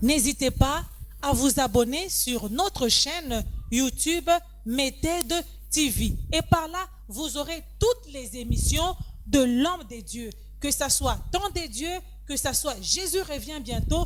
N'hésitez pas à vous abonner sur notre chaîne YouTube Méthode TV. Et par là, vous aurez toutes les émissions de l'homme de Dieu. Que ce soit Temps de Dieu, que ce soit Jésus revient bientôt.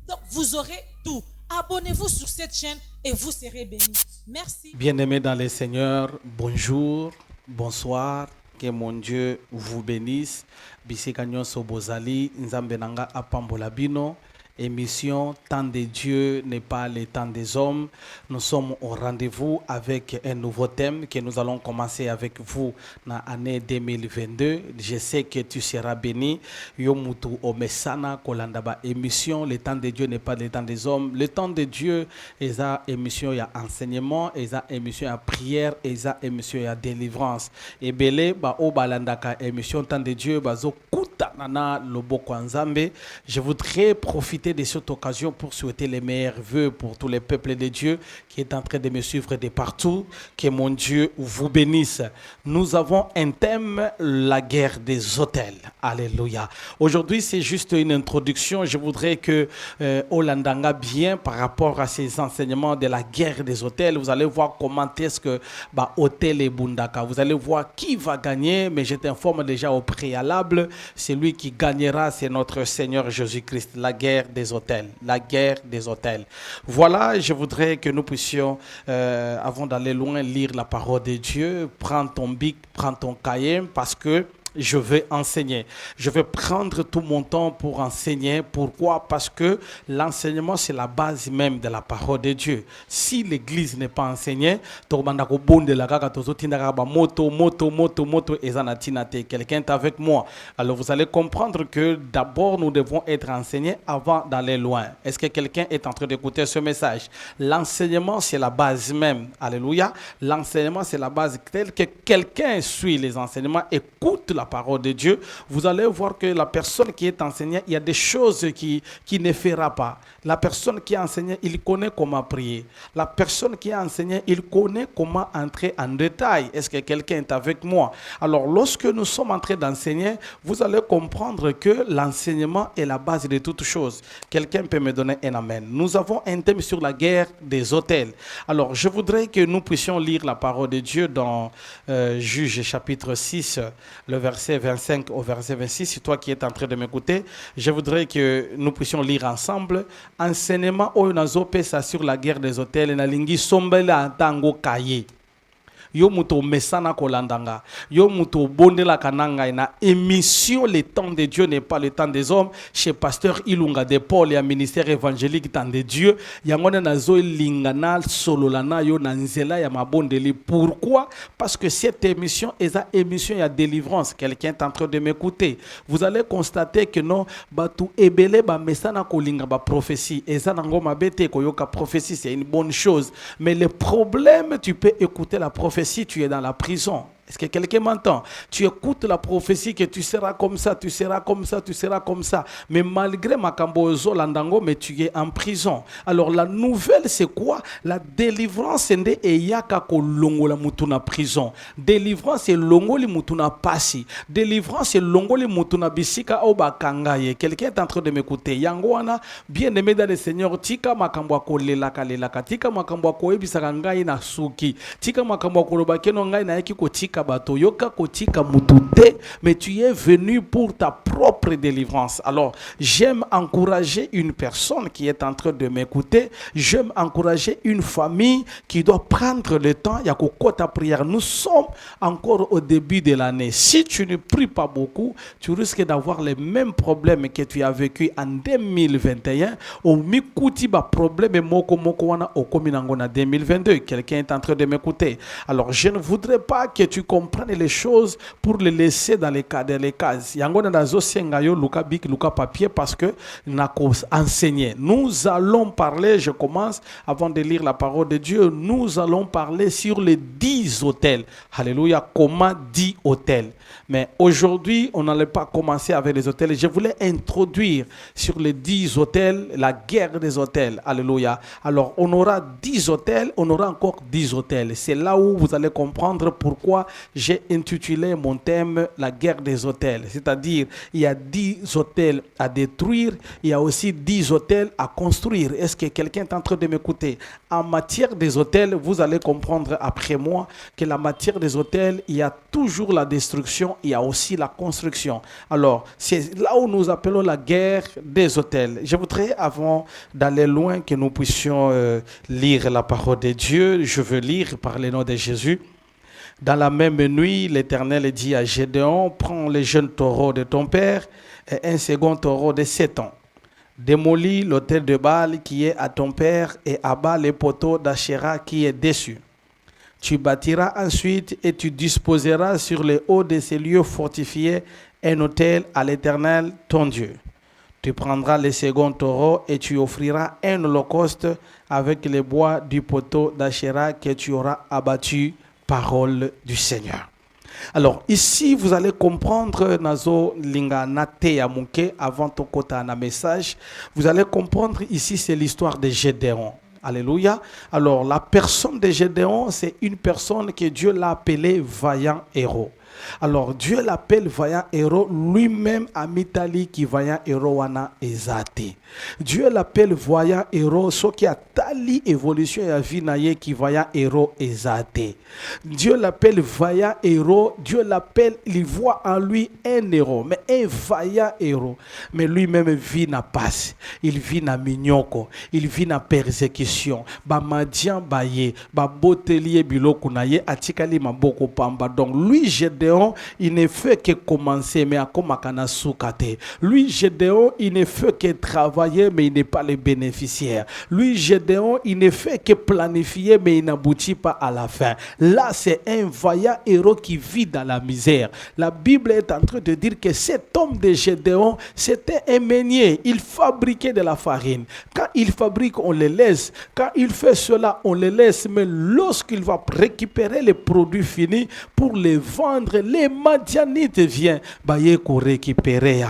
Donc, vous aurez tout. Abonnez-vous sur cette chaîne et vous serez bénis. Merci. Bien-aimés dans le Seigneur, bonjour, bonsoir. Que mon Dieu vous bénisse. Bisika nyonso bozali, nzambe nanga apambola bino. Émission Temps de Dieu n'est pas le temps des hommes. Nous sommes au rendez-vous avec un nouveau thème que nous allons commencer avec vous dans l'année 2022. Je sais que tu seras béni. Yomutu omesana kolandaba émission. Le temps de Dieu n'est pas le temps des hommes. Le temps de Dieu est une émission, il y a enseignement, il y a émission, il y a prière, il y a émission, il y a délivrance. Et belé ba o balandaka émission Temps de Dieu bazo kuta nana loboko nzambe. Je voudrais profiter de cette occasion pour souhaiter les meilleurs vœux pour tous les peuples de Dieu qui est en train de me suivre de partout. Que mon Dieu vous bénisse. Nous avons un thème, la guerre des autels. Alléluia. Aujourd'hui, c'est juste une introduction. Je voudrais que Olandanga bien par rapport à ces enseignements de la guerre des autels. Vous allez voir comment est-ce que hôtel et Bundaka. Vous allez voir qui va gagner, mais je t'informe déjà au préalable, c'est lui qui gagnera, c'est notre Seigneur Jésus-Christ. La guerre des autels, la guerre des autels. Voilà, je voudrais que nous puissions, avant d'aller loin, lire la parole de Dieu. Prends ton bic, prends ton cahier, parce que je vais enseigner. Je vais prendre tout mon temps pour enseigner. Pourquoi? Parce que l'enseignement, c'est la base même de la parole de Dieu. Si l'église n'est pas enseignée, quelqu'un est avec moi. Alors vous allez comprendre que d'abord, nous devons être enseignés avant d'aller loin. Est-ce que quelqu'un est en train d'écouter ce message? L'enseignement, c'est la base même. Alléluia. L'enseignement, c'est la base. Tel que quelqu'un suit les enseignements, écoute la parole de Dieu, vous allez voir que la personne qui est enseignée, il y a des choses qui ne fera pas. La personne qui est enseignée, il connaît comment prier. La personne qui est enseignée, il connaît comment entrer en détail. Est-ce que quelqu'un est avec moi? Alors, lorsque nous sommes en train d'enseigner, vous allez comprendre que l'enseignement est la base de toutes choses. Quelqu'un peut me donner un amen. Nous avons un thème sur la guerre des autels. Alors, je voudrais que nous puissions lire la parole de Dieu dans Juge chapitre 6, le verset 25 au verset 26. C'est toi qui es en train de m'écouter. Je voudrais que nous puissions lire ensemble. Enseignement oyo nazopesa sur la guerre des autels na lingi sombela tango kaye. Yo muto mesana kolandanga. Yo muto bondela kananga na émission Le temps de Dieu n'est pas le temps des hommes chez pasteur Ilunga de Paul et ministère évangélique Temps de Dieu. Yangona nazo lingana sololana yo na nzela ya mabondeli. Pourquoi? Parce que cette émission est une émission ya délivrance. Quelqu'un est en train de m'écouter. Vous allez constater que non batu ebele ba mesana kolinga ba prophétie. Eza nango mabete koyoka prophétie, c'est une bonne chose. Mais le problème, tu peux écouter la prophétie si tu es dans la prison. Est-ce que quelqu'un m'entend? Tu écoutes la prophétie que tu seras comme ça, tu seras comme ça, tu seras comme ça. Mais malgré Makambozo Landango, mais tu es en prison. Alors la nouvelle, c'est quoi? La délivrance, c'est Eyaka ko longo la mutuna prison. Délivrance, c'est longo li mutuna pasi. Délivrance, c'est longo li mutuna bisika oba kangaye. Quelqu'un est en train de m'écouter. Yangoana, bien aimé dans le Seigneur, tika makambo ko lelaka lelaka. Tika makambo ko ebisaka ngai na suki. Tika makambo ko lobakeno ngai na yeki ko tika bato yoka kotika mutute, mais tu es venu pour ta propre délivrance. Alors, j'aime encourager une personne qui est en train de m'écouter. J'aime encourager une famille qui doit prendre le temps. Il y a ta prière. Nous sommes encore au début de l'année. Si tu ne pries pas beaucoup, tu risques d'avoir les mêmes problèmes que tu as vécu en 2021. Au mikuti ba problème moko wana au kominangona 2022. Quelqu'un est en train de m'écouter. Alors, je ne voudrais pas que tu comprennes les choses pour les laisser dans les cases. Yangona nazo sengayo luka bik luka papier parce que n'a enseigné. Nous allons parler, je commence avant de lire la parole de Dieu, nous allons parler sur les 10 10 hôtels. Alléluia, comment 10 hôtels. Mais aujourd'hui, on n'allait pas commencer avec les hôtels. Je voulais introduire sur les 10 hôtels la guerre des hôtels. Alléluia. Alors, on aura 10 hôtels, on aura encore 10 hôtels. C'est là où vous allez comprendre pourquoi j'ai intitulé mon thème la guerre des hôtels. C'est-à-dire, il y a 10 hôtels à détruire, il y a aussi 10 hôtels à construire. Est-ce que quelqu'un est en train de m'écouter? En matière des hôtels, vous allez comprendre après moi que la matière des hôtels, il y a toujours la destruction, il y a aussi la construction. Alors, c'est là où nous appelons la guerre des hôtels. Je voudrais, avant d'aller loin, que nous puissions lire la parole de Dieu. Je veux lire par le nom de Jésus. Dans la même nuit, l'Éternel dit à Gédéon, prends les jeunes taureaux de ton père et un second taureau de 7 ans. Démolis l'autel de Baal qui est à ton père et abat les poteaux d'Achéra qui est dessus. Tu bâtiras ensuite et tu disposeras sur les hauts de ces lieux fortifiés un autel à l'Éternel, ton Dieu. Tu prendras le second taureau et tu offriras un holocauste avec les bois du poteau d'Achéra que tu auras abattu, parole du Seigneur. Alors ici, vous allez comprendre, Nazo Linganate Yamuke, avant ton kota na message, vous allez comprendre ici, c'est l'histoire de Gédéon. Alléluia. Alors, la personne de Gédéon, c'est une personne que Dieu l'a appelée vaillant héros. Alors, Dieu l'appelle vaillant héros, lui-même à Mitali qui vaillant héros wana ezate. Dieu l'appelle vaillant héros, ce qui a tali évolution et a vinaye qui vaillant héros ezate. Dieu l'appelle vaillant héros, Dieu l'appelle, il voit en lui un héros, mais un vaillant héros. Mais lui-même vit na passe, il vit na mignoko, il vit na persécution. Ba madian baye, ba botelier biloko na ye atikali maboko pamba. Donc lui Gédéon, il ne fait que commencer, mais à komakana soukate. Lui Gédéon, il ne fait que travailler, mais il n'est pas le bénéficiaire. Lui Gédéon, il ne fait que planifier, mais il n'aboutit pas à la fin. Là, c'est un vaillant héros qui vit dans la misère. La Bible est en train de dire que cet homme de Gédéon, c'était un meunier. Il fabriquait de la farine. Quand il fabrique, on le laisse. Quand il fait cela, on le laisse. Mais lorsqu'il va récupérer les produits finis pour les vendre, les Madianites viennent pour récupérer.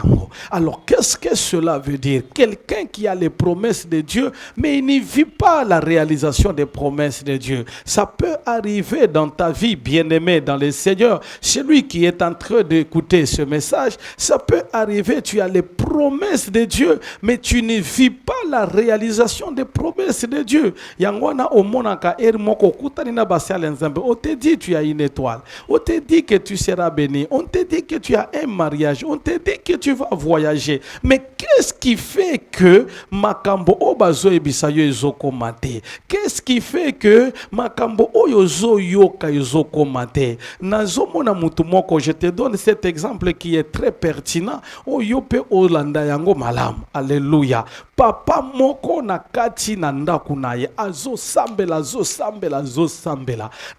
Alors, qu'est-ce que cela veut dire? Quelqu'un qui a les promesses de Dieu, mais il ne vit pas la réalisation des promesses de Dieu. Ça peut arriver dans ta vie, bien-aimé dans le Seigneur. Celui qui est en train d'écouter ce message, ça peut arriver, tu as les promesses de Dieu, mais tu ne vis pas la réalisation des promesses de Dieu. Yangwana omonaka ermoko kutanina basiale nzambe. On te dit tu as une étoile. On te dit que tu seras béni. On te dit que tu as un mariage. On te dit que tu vas voyager. Mais qu'est-ce qui fait que makambo obazo ebisayo ezoko mate? Qu'est-ce qui fait que makambo oyozo yoka ezoko mate? Nazomona mutu moko, je te donne cet exemple qui est très pertinent. Oyope olanda yango malam. Alléluia. Papa moko na kati na ndaku na ye azo sambela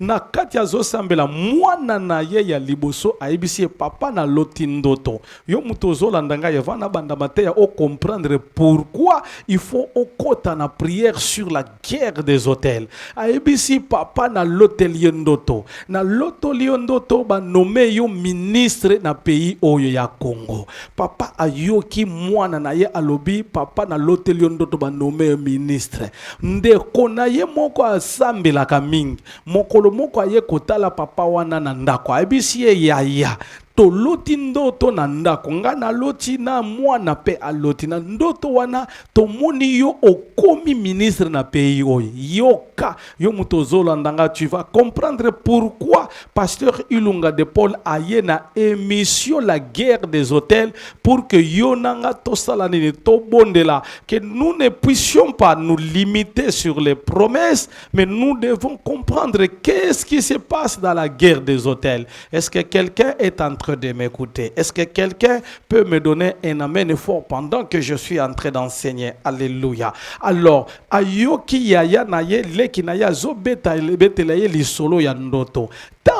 na kati azo sambela mwana na ye ya liboso aibisi papa na loti ndoto yo muto zolanda nga ye vana banda mateya o comprendre pourquoi il faut okota na prière sur la guerre des hôtels. Aibisi papa na l'hôtelier ndoto na l'hôtelier ndoto ba nommé yo ministre na pays oyo ya Congo. Papa ayoki mwana na ye alobi papa na l'hôtelier ndoto ba nommé ministre ndeko na ye moko asambela kamingi mokolo moko aye kotala papa wana na ndako aibisi ye yaya to loti ndoto na ndako nga na loti na mwana pe aloti na ndoto wana to moni yo okomi ministre na pays oyo yoka yo muto zolandanga. Tu vas comprendre pourquoi pasteur Ilunga de Paul aye na émission la guerre des hôtels pour que yo nanga to salanini to bondela que nous ne puissions pas nous limiter sur les promesses, mais nous devons comprendre qu'est-ce qui se passe dans la guerre des hôtels. Est-ce que quelqu'un est en train de m'écouter? Est-ce que quelqu'un peut me donner un amen fort pendant que je suis en train d'enseigner? Alléluia. Alors, ayoki yaya naye leki na ya zo beta betelaye li solo ya ndoto.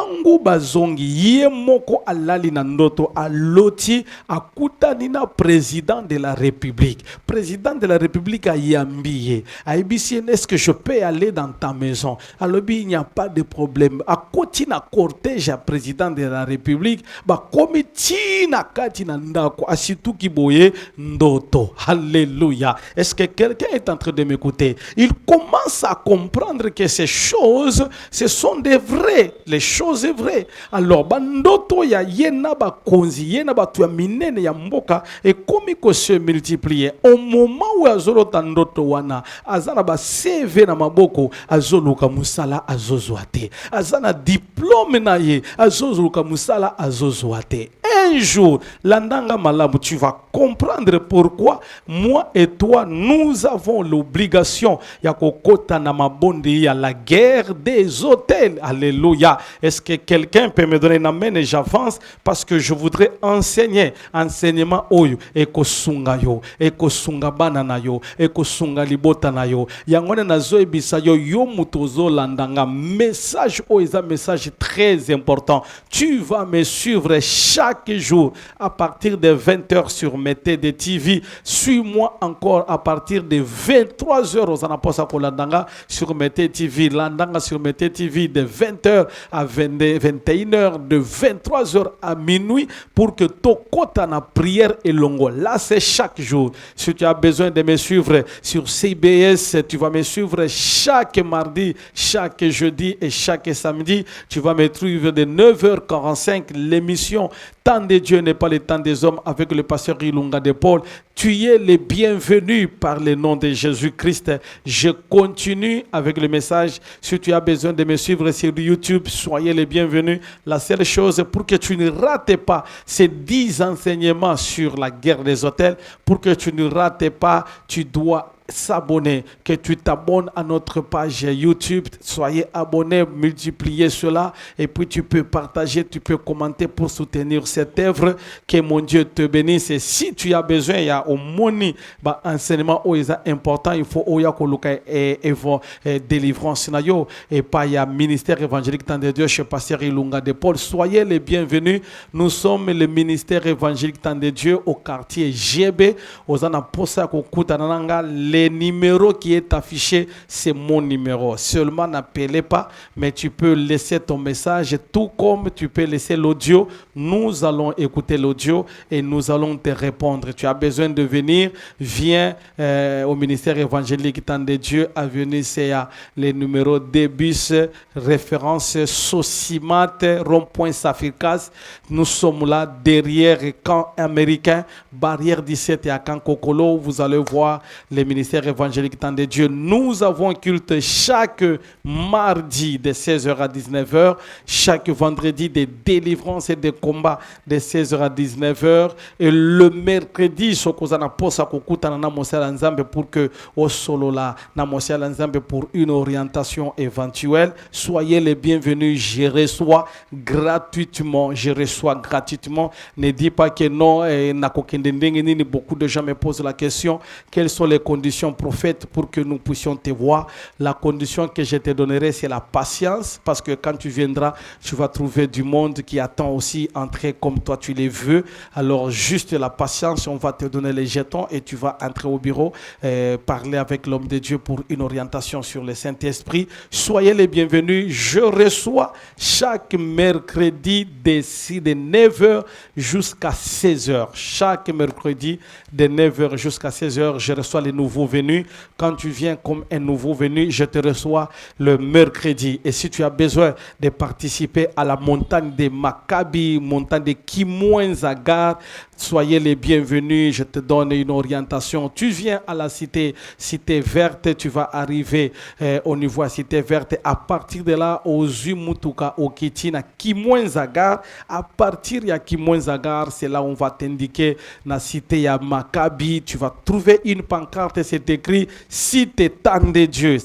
ntango bazongi ye moko alali na ndoto aloti akutani na président de la République. Président de la République a yambiye. Aibisi, est-ce que je peux aller dans ta maison? Alors il n'y a pas de problème. A koti na cortège à président de la République, ba komiti na kati na ndako asitu kiboye ndoto. Alléluia. Est-ce que quelqu'un est en train de m'écouter? Il commence à comprendre que ces choses, ce sont des vrais. Les choses sont vraies. Alors, bandoto ya yena ba konzi, yena ba tu ya minene ya mboka, et comme il se multiplier. Au moment où azolo tandoto wana, azana ba CV na maboko, azoluka musala azozwate. Azana diplôme na ye, azoluka musala azozwate. Un jour, landanga malamu, tu vas comprendre pourquoi moi et toi, nous avons l'obligation ya kokota na mabondi ya la guerre des hôtels. Alléluia. Est-ce que quelqu'un peut me donner une main et j'avance parce que je voudrais enseigner enseignement oyo eko sunga yo eko sunga banana yo eko sunga libota na yo yangone nazo ebisa yo yo mutozo landanga message oyo message très important. Tu vas me suivre chaque jour à partir de 20h sur Mété TV. Suis-moi encore à partir de 23h aux anaposa ko landanga sur Mété TV, landanga sur Mété TV de 20h à 21h, de 23h à minuit pour que ton quota na prière et longo. Là, c'est chaque jour. Si tu as besoin de me suivre sur CBS, tu vas me suivre chaque mardi, chaque jeudi et chaque samedi. Tu vas me suivre de 9h45 l'émission Temps de Dieu n'est pas le temps des hommes avec le pasteur Ilunga de Paul. Tu es le bienvenu par le nom de Jésus-Christ. Je continue avec le message. Si tu as besoin de me suivre sur YouTube, soyez les bienvenus. La seule chose pour que tu ne rates pas ces 10 enseignements sur la guerre des hôtels, pour que tu ne rates pas, tu dois s'abonner, que tu t'abonnes à notre page YouTube. Soyez abonnés, multipliez cela et puis tu peux partager, tu peux commenter pour soutenir cette œuvre. Que mon Dieu te bénisse. Et si tu as besoin, il y a au moni enseignement important, il faut oya koluka et délivrance na yo et pas il y a ministère évangélique Temps de Dieu chez pasteur Ilunga de Paul. Soyez les bienvenus. Nous sommes le ministère évangélique Temps de Dieu au quartier GB. Ozana posa kokutananga. Le numéro qui est affiché, c'est mon numéro. Seulement n'appelez pas, mais tu peux laisser ton message, tout comme tu peux laisser l'audio. Nous allons écouter l'audio et nous allons te répondre. Tu as besoin de venir, viens au ministère évangélique Temps de Dieu, avenue CA, le numéro de bus, référence Sosimat, rond-point Safirkas. Nous sommes là derrière camp américain, barrière 17 et à Camp Kokolo. Vous allez voir les ministères évangélique Temps de Dieu. Nous avons culte chaque mardi de 16h à 19h, chaque vendredi des délivrances et des combats de 16h à 19h, et le mercredi sokozana posa kokuta na mosala nzambe pour que au solo la na mosala nzambe pour une orientation éventuelle. Soyez les bienvenus. Je reçois gratuitement. Ne dis pas que non. Beaucoup de gens me posent la question, quelles sont les conditions prophète pour que nous puissions te voir. La condition que je te donnerai, c'est la patience, parce que quand tu viendras, tu vas trouver du monde qui attend aussi entrer comme toi tu les veux. Alors juste la patience, on va te donner les jetons et tu vas entrer au bureau, parler avec l'homme de Dieu pour une orientation sur le Saint-Esprit. Soyez les bienvenus. Je reçois chaque mercredi de 9h jusqu'à 16h. Chaque mercredi de 9h jusqu'à 16h, je reçois les nouveaux venus. Quand tu viens comme un nouveau venu, je te reçois le mercredi. Et si tu as besoin de participer à la montagne de Maccabi, montagne de Kimouenzagar, soyez les bienvenus. Je te donne une orientation. Tu viens à la cité verte, tu vas arriver au niveau de la cité verte. À partir de là, aux Umutuka, au Kitina, Kimouenzagar. À partir de Kimouenzagar, c'est là où on va t'indiquer la cité à Maccabi. Tu vas trouver une pancarte c'est écrit, site tendez Dieu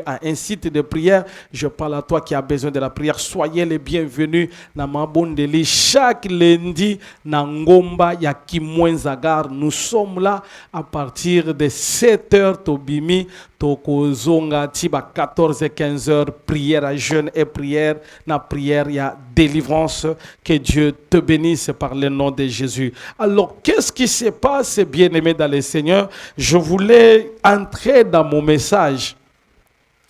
à un site de prière. Je parle à toi qui as besoin de la prière. Soyez les bienvenus dans Mabondeli chaque lundi dans Ngomba ya Kimwenzagar. Nous sommes là à partir de 7h Tobimi Tokozonga Tiba 14 et 15h, prière à jeûne et prière. Na prière, il y a délivrance. Que Dieu te bénisse par le nom de Jésus. Alors, qu'est-ce qui se passe, bien-aimé dans le Seigneur? Je voulais entrer dans mon message.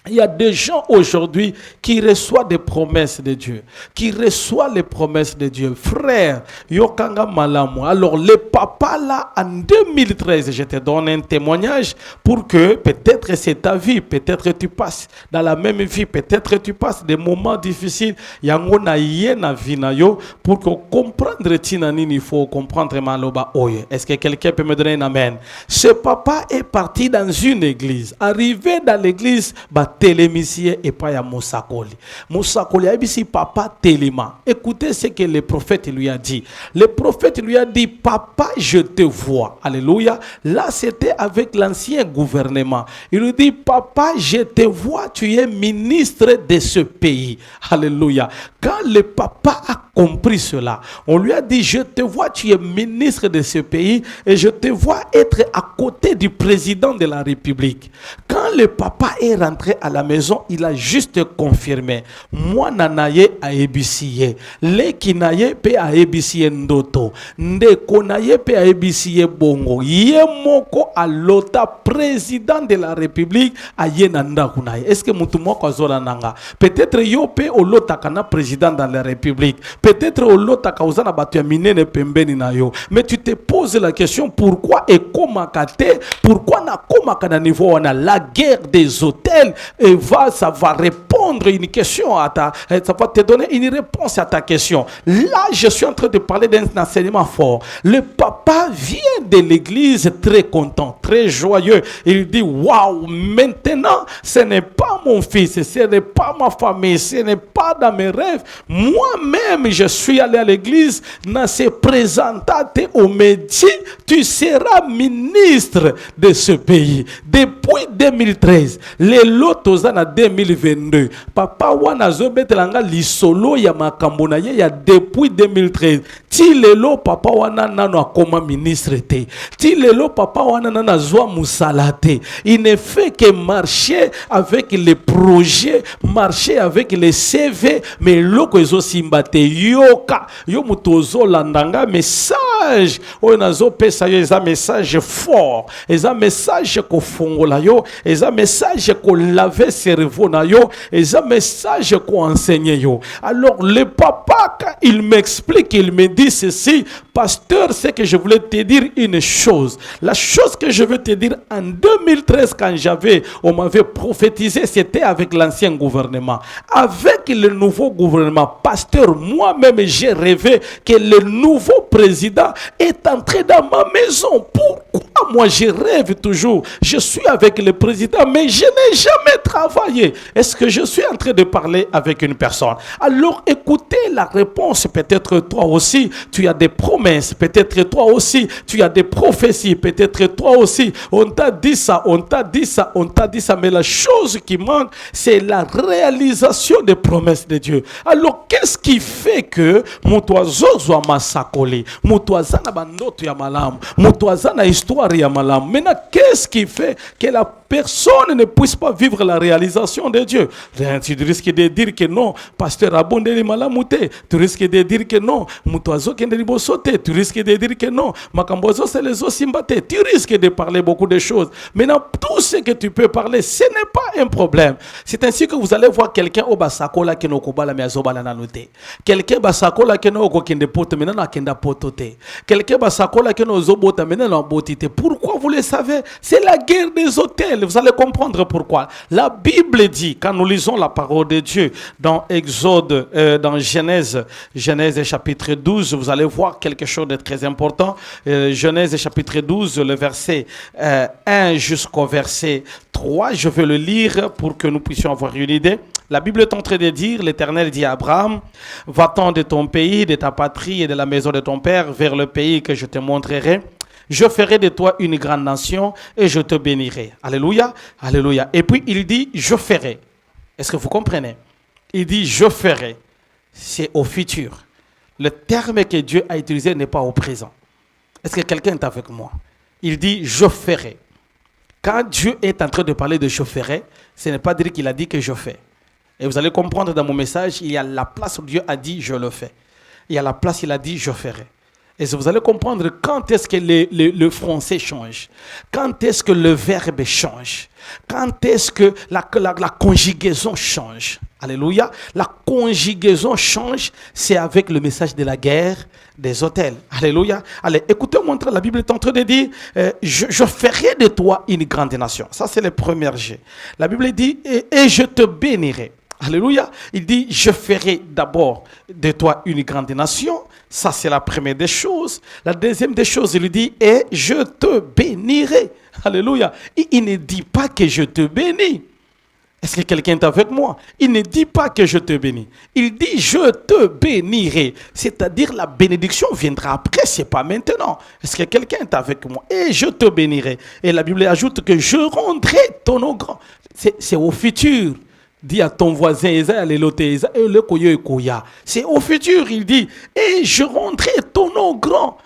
Il y a des gens aujourd'hui qui reçoivent des promesses de Dieu, qui reçoivent les promesses de Dieu. Frère, Yokanga Malamu. Alors, le papa là, en 2013, je te donne un témoignage pour que peut-être c'est ta vie, peut-être tu passes dans la même vie, peut-être tu passes des moments difficiles. Yango na yena vina yo pour que comprendre tinanini, il faut comprendre maloba oye. Est-ce que quelqu'un peut me donner un amen? Ce papa est parti dans une église. Arrivé dans l'église, télémisier et pas ya Moussakoli. Moussakoli a dit papa téléma. Écoutez ce que le prophète lui a dit. Le prophète lui a dit, papa, je te vois. Alléluia. Là, c'était avec l'ancien gouvernement. Il lui dit, papa, je te vois, tu es ministre de ce pays. Alléluia. Quand le papa a compris cela, on lui a dit, je te vois, tu es ministre de ce pays et je te vois être à côté du président de la République. Quand le papa est rentré à la maison, il a juste confirmé. Moi, nanaye a ebisiye. Le kinaye pe a ebisiye ndoto. Nde konaye pe a ebisiye bongo. Ye moko a lota président de la République a ye nanda kunaye. Est-ce que mutu moko azola nanga? Peut-être yo pe o lota kana président dans la République. Peut-être o lota kauzana batu ya minene pembeni na yo. Mais tu te poses la question, pourquoi et comment kate? Pourquoi na koma kana niveau on a la guerre des hôtels? Et ça va répondre une question à ta, ça va te donner une réponse à ta question. Là, je suis en train de parler d'un enseignement fort. Le papa vient de l'église très content, très joyeux. Il dit, waouh, maintenant, ce n'est pas mon fils, ce n'est pas ma famille, ce n'est pas dans mes rêves. Moi-même, je suis allé à l'église, dans se présenter au Médie, tu seras ministre de ce pays. Depuis 2013, les lotos en 2022, papa wana zobetelanga lisolo ya makambo na ye ya depuis 2013. Ti lelo papa wana nano akoma ministre te. Ti lelo papa wana nana zwa musala te. Il ne fait que marcher avec les projets, marcher avec les CV, mais loko ezo simbate yoka yo mutozo landanga message o nazo pesa yo eza message fort, eza message ko fongola yo, eza message ko lave cerveau na yo, eza message ko enseigner yo. Alors le papa quand il m'explique, il me dit ceci, pasteur, c'est que je voulais te dire une chose. La chose que je veux te dire en 2013 quand on m'avait prophétisé, c'était avec l'ancien gouvernement. Avec le nouveau gouvernement, pasteur, moi-même j'ai rêvé que le nouveau président est entré dans ma maison. Pourquoi moi je rêve toujours? Je suis avec le président, mais je n'ai jamais travaillé. Est-ce que je suis en train de parler avec une personne? Alors écoutez la réponse. Peut-être toi aussi, tu as des promesses. Peut-être toi aussi, tu as des prophéties. Peut-être toi aussi, on t'a dit ça, on t'a dit ça, on t'a dit ça. Mais la chose qui manque, c'est la réalisation des promesses de Dieu. Alors qu'est-ce qui fait que Moutouazo massacré, Moutouaza na bandoto ya malam, Moutouaza na histoire ya malam. Maintenant, qu'est-ce qui fait que la personne ne puisse pas vivre la réalisation de Dieu? Tu risques de dire que non, pasteur Abondeli malamouté. Tu risques de dire que non, Moutouazo kendeli bosote. Tu risques de dire que non, Makambozo c'est les osimbate. Tu risques de parler beaucoup de choses. Maintenant, tout ce que tu peux parler, ce n'est pas un problème. C'est ainsi que vous allez voir quelqu'un au basakola qui no kobala meazoba na noté. Quelqu'un basakola qui no kokende poto maintenant akenda potote. Quelqu'un basakola qui no zobota maintenant botite. Pourquoi vous le savez? C'est la guerre des hôtels. Vous allez comprendre pourquoi. La Bible dit, quand nous lisons la parole de Dieu dans Exode, dans Genèse chapitre 12, vous allez voir quelque chose de très important. Genèse chapitre 12, le verset 1 jusqu'au verset 3. Je vais le lire pour que nous puissions avoir une idée. La Bible est en train de dire, l'Éternel dit à Abraham, va-t'en de ton pays, de ta patrie et de la maison de ton père vers le pays que je te montrerai. Je ferai de toi une grande nation et je te bénirai. Alléluia, alléluia. Et puis il dit, je ferai. Est-ce que vous comprenez? Il dit, je ferai. C'est au futur. Le terme que Dieu a utilisé n'est pas au présent. Est-ce que quelqu'un est avec moi? Il dit, je ferai. Quand Dieu est en train de parler de je ferai, ce n'est pas dire qu'il a dit que je fais. Et vous allez comprendre dans mon message, il y a la place où Dieu a dit je le fais. Il y a la place où il a dit je ferai. Et vous allez comprendre quand est-ce que le français change. Quand est-ce que le verbe change. Quand est-ce que la conjugaison change. Alléluia. La conjugaison change, c'est avec le message de la guerre des autels. Alléluia. Allez, écoutez-moi, la Bible est en train de dire, je ferai de toi une grande nation. Ça, c'est le premier G. La Bible dit, et je te bénirai. Alléluia. Il dit, je ferai d'abord de toi une grande nation. Ça, c'est la première des choses. La deuxième des choses, il dit, et je te bénirai. Alléluia. Il ne dit pas que je te bénis. Est-ce que quelqu'un est avec moi? Il ne dit pas que je te bénis. Il dit, je te bénirai. C'est-à-dire, la bénédiction viendra après, ce n'est pas maintenant. Est-ce que quelqu'un est avec moi? Et je te bénirai. Et la Bible ajoute que je rendrai ton eau grand. C'est au futur. Dis à ton voisin, c'est au futur, il dit, et je rendrai ton nom grand.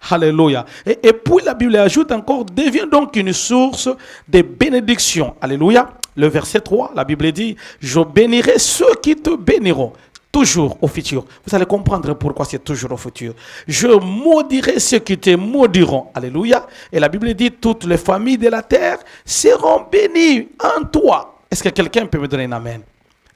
Alléluia. Et puis la Bible ajoute encore, devient donc une source de bénédiction. Alléluia. Le verset 3, la Bible dit, je bénirai ceux qui te béniront. Toujours au futur. Vous allez comprendre pourquoi c'est toujours au futur. Je maudirai ceux qui te maudiront. Alléluia. Et la Bible dit, toutes les familles de la terre seront bénies en toi. Est-ce que quelqu'un peut me donner un amen?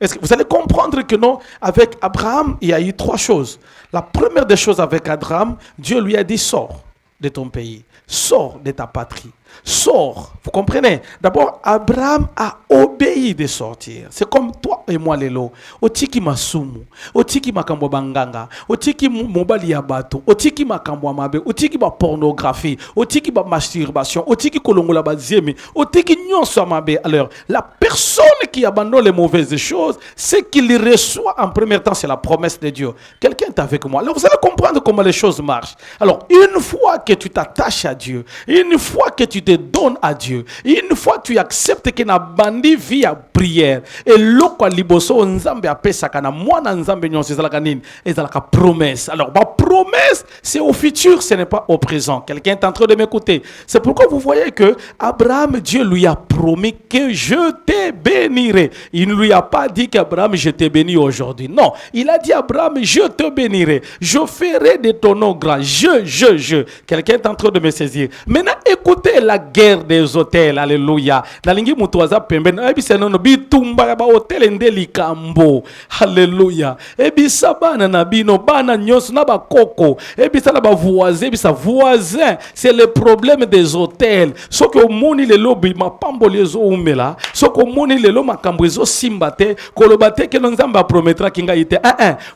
Est-ce que vous allez comprendre que non, avec Abraham, il y a eu trois choses. La première des choses avec Abraham, Dieu lui a dit, sors de ton pays, sors de ta patrie. Sors, vous comprenez? D'abord, Abraham a obéi de sortir. C'est comme toi et moi, Lelo. Otiki masumu, otiki makambo banganga, otiki mobali ya bato, otiki makambo mabe, otiki ba pornographie, otiki ba masturbation, otiki kolongola ba ziemi, otiki nyonso mabe. Alors, la personne qui abandonne les mauvaises choses, ce qu'il reçoit en premier temps, c'est la promesse de Dieu. Quelqu'un est avec moi. Alors, vous allez comprendre comment les choses marchent. Alors, une fois que tu t'attaches à Dieu, une fois que tu te donnes à Dieu, une fois que tu acceptes que na bandi via prière et loko liboso nzambe apesaka na mwana nzambe nyonso ezalaka nini ezalaka promesse. Alors ma promesse c'est au futur, ce n'est pas au présent. Quelqu'un est en train de m'écouter. C'est pourquoi vous voyez que Abraham, Dieu lui a promis que je te bénirai. Il ne lui a pas dit qu'Abraham je te bénis aujourd'hui. Non, il a dit Abraham je te bénirai. Je ferai de ton nom grand. Je. Quelqu'un est en train de me saisir. Maintenant écoutez la guerre des hôtels. Alléluia. Nalingi mutuaza pembeni. Ebisa nono bitumba ba hôtel ndeli kambo. Alléluia. Ebisa bana na bino bana nyonso na ba koko. Ebisa na ba voisin, ebisa voisin. C'est le problème des hôtels. Soko omoni lelo bi mapambo lezo umela. Soko omoni lelo makambo ezo simbate. Kolobate ke nzamba promettra kinga ite.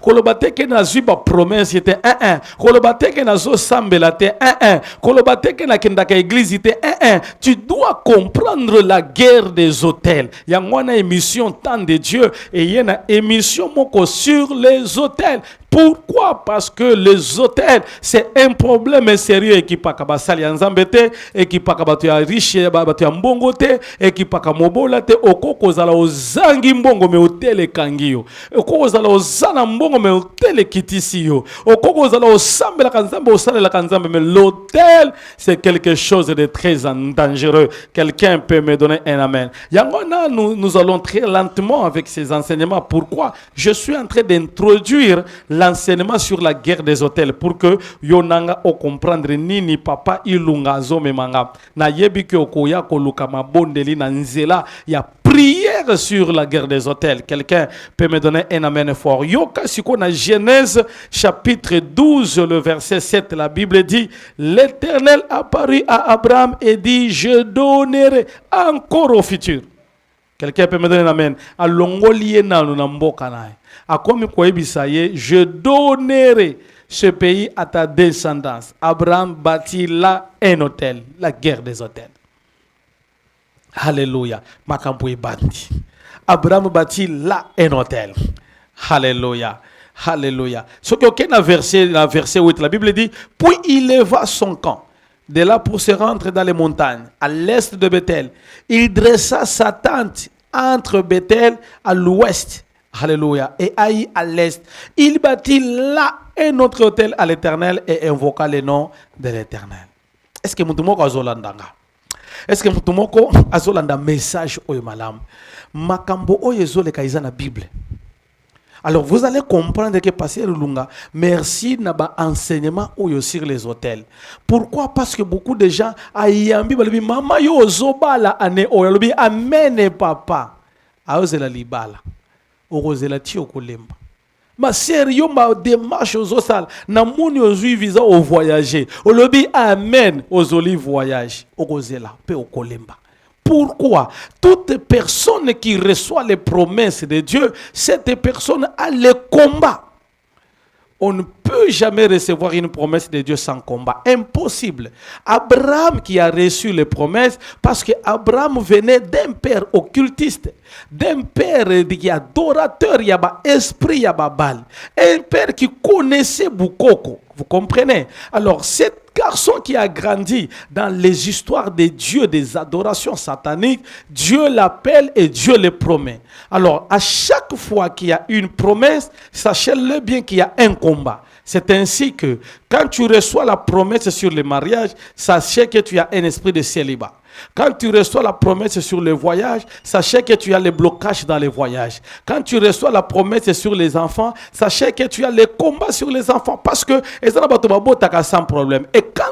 Kolobate ke na zuba promesse ite. Kolobate ke na zo sambela te. Kolobate ke na kendaka église ite. Tu dois comprendre la guerre des hôtels. Il y a une émission Temps de Dieu et il y a une émission moko sur les hôtels. Pourquoi? Parce que les hôtels, c'est un problème sérieux. Et qui pas kabasali anzambete, et qui pas kabatu ya riche, batu ya mbongo te, et qui pas kamobola te, okoko zala ozangi mbongo me hôtel kangio, okoko zala ozana mbongo me hôtel kitisiyo, okoko zala osambe la kanzambe osale la kanzambe, mais l'hôtel c'est quelque chose de très dangereux. Quelqu'un peut me donner un amen? Yangona, nous allons très lentement avec ces enseignements. Pourquoi? Je suis en train d'introduire l'enseignement sur la guerre des hôtels pour que yonanga o comprendre nini papa ilunga zo memanga na yebi ke okoya ko luka mabondeli na nzela ya prière sur la guerre des hôtels. Quelqu'un peut me donner un amen fort? Yoka siko na Genèse chapitre 12 le verset 7, la Bible dit l'Éternel apparut à Abraham et dit je donnerai encore au futur. Quelqu'un peut me donner un amen? Alongolié na mboka nae. A comme je donnerai ce pays à ta descendance. Abraham bâtit là un hôtel, la guerre des hôtels. Alléluia. Makamboui bâti. Abraham bâtit là un hôtel. Alléluia. Alléluia. Ce qui aucun verset 8, la Bible dit, puis il leva son camp de là pour se rendre dans les montagnes, à l'est de Bethel. Il dressa sa tente entre Bethel à l'ouest, alléluia, et Haï à l'est. Il bâtit là un autre hôtel à l'Éternel et invoqua le nom de l'Éternel. Est-ce que Moutoumoko azolandanga? Est-ce que Moutoumoko azolanda message oyo malam? Makambo oyo ezoleka iza na Bible. Alors vous allez comprendre que Pasteur Lunga, merci naba enseignement sur les hôtels. Pourquoi? Parce que beaucoup de gens ayambi balibi mama yo zobala ane oyalobi amene papa. Aozela libala. Orozela ti okolemba. Ma sérieux ma démarche aux osal na moni ozui visa au voyager. Olobi amen aux olives voyage. Orozela pe okolemba. Pourquoi? Toute personne qui reçoit les promesses de Dieu, cette personne a le combat. On ne peut jamais recevoir une promesse de Dieu sans combat. Impossible. Abraham qui a reçu les promesses, parce que Abraham venait d'un père occultiste, d'un père qui est adorateur, il y a esprit, il y a Baal. Un père qui connaissait Bukoko. Vous comprenez? Alors, cet garçon qui a grandi dans les histoires des dieux, des adorations sataniques, Dieu l'appelle et Dieu le promet. Alors, à chaque fois qu'il y a une promesse, sachez-le bien qu'il y a un combat. C'est ainsi que quand tu reçois la promesse sur le mariage, sachez que tu as un esprit de célibat. Quand tu reçois la promesse sur le voyage, sachez que tu as les blocages dans les voyages. Quand tu reçois la promesse sur les enfants, sachez que tu as les combats sur les enfants. Parce que sans problème. Et quand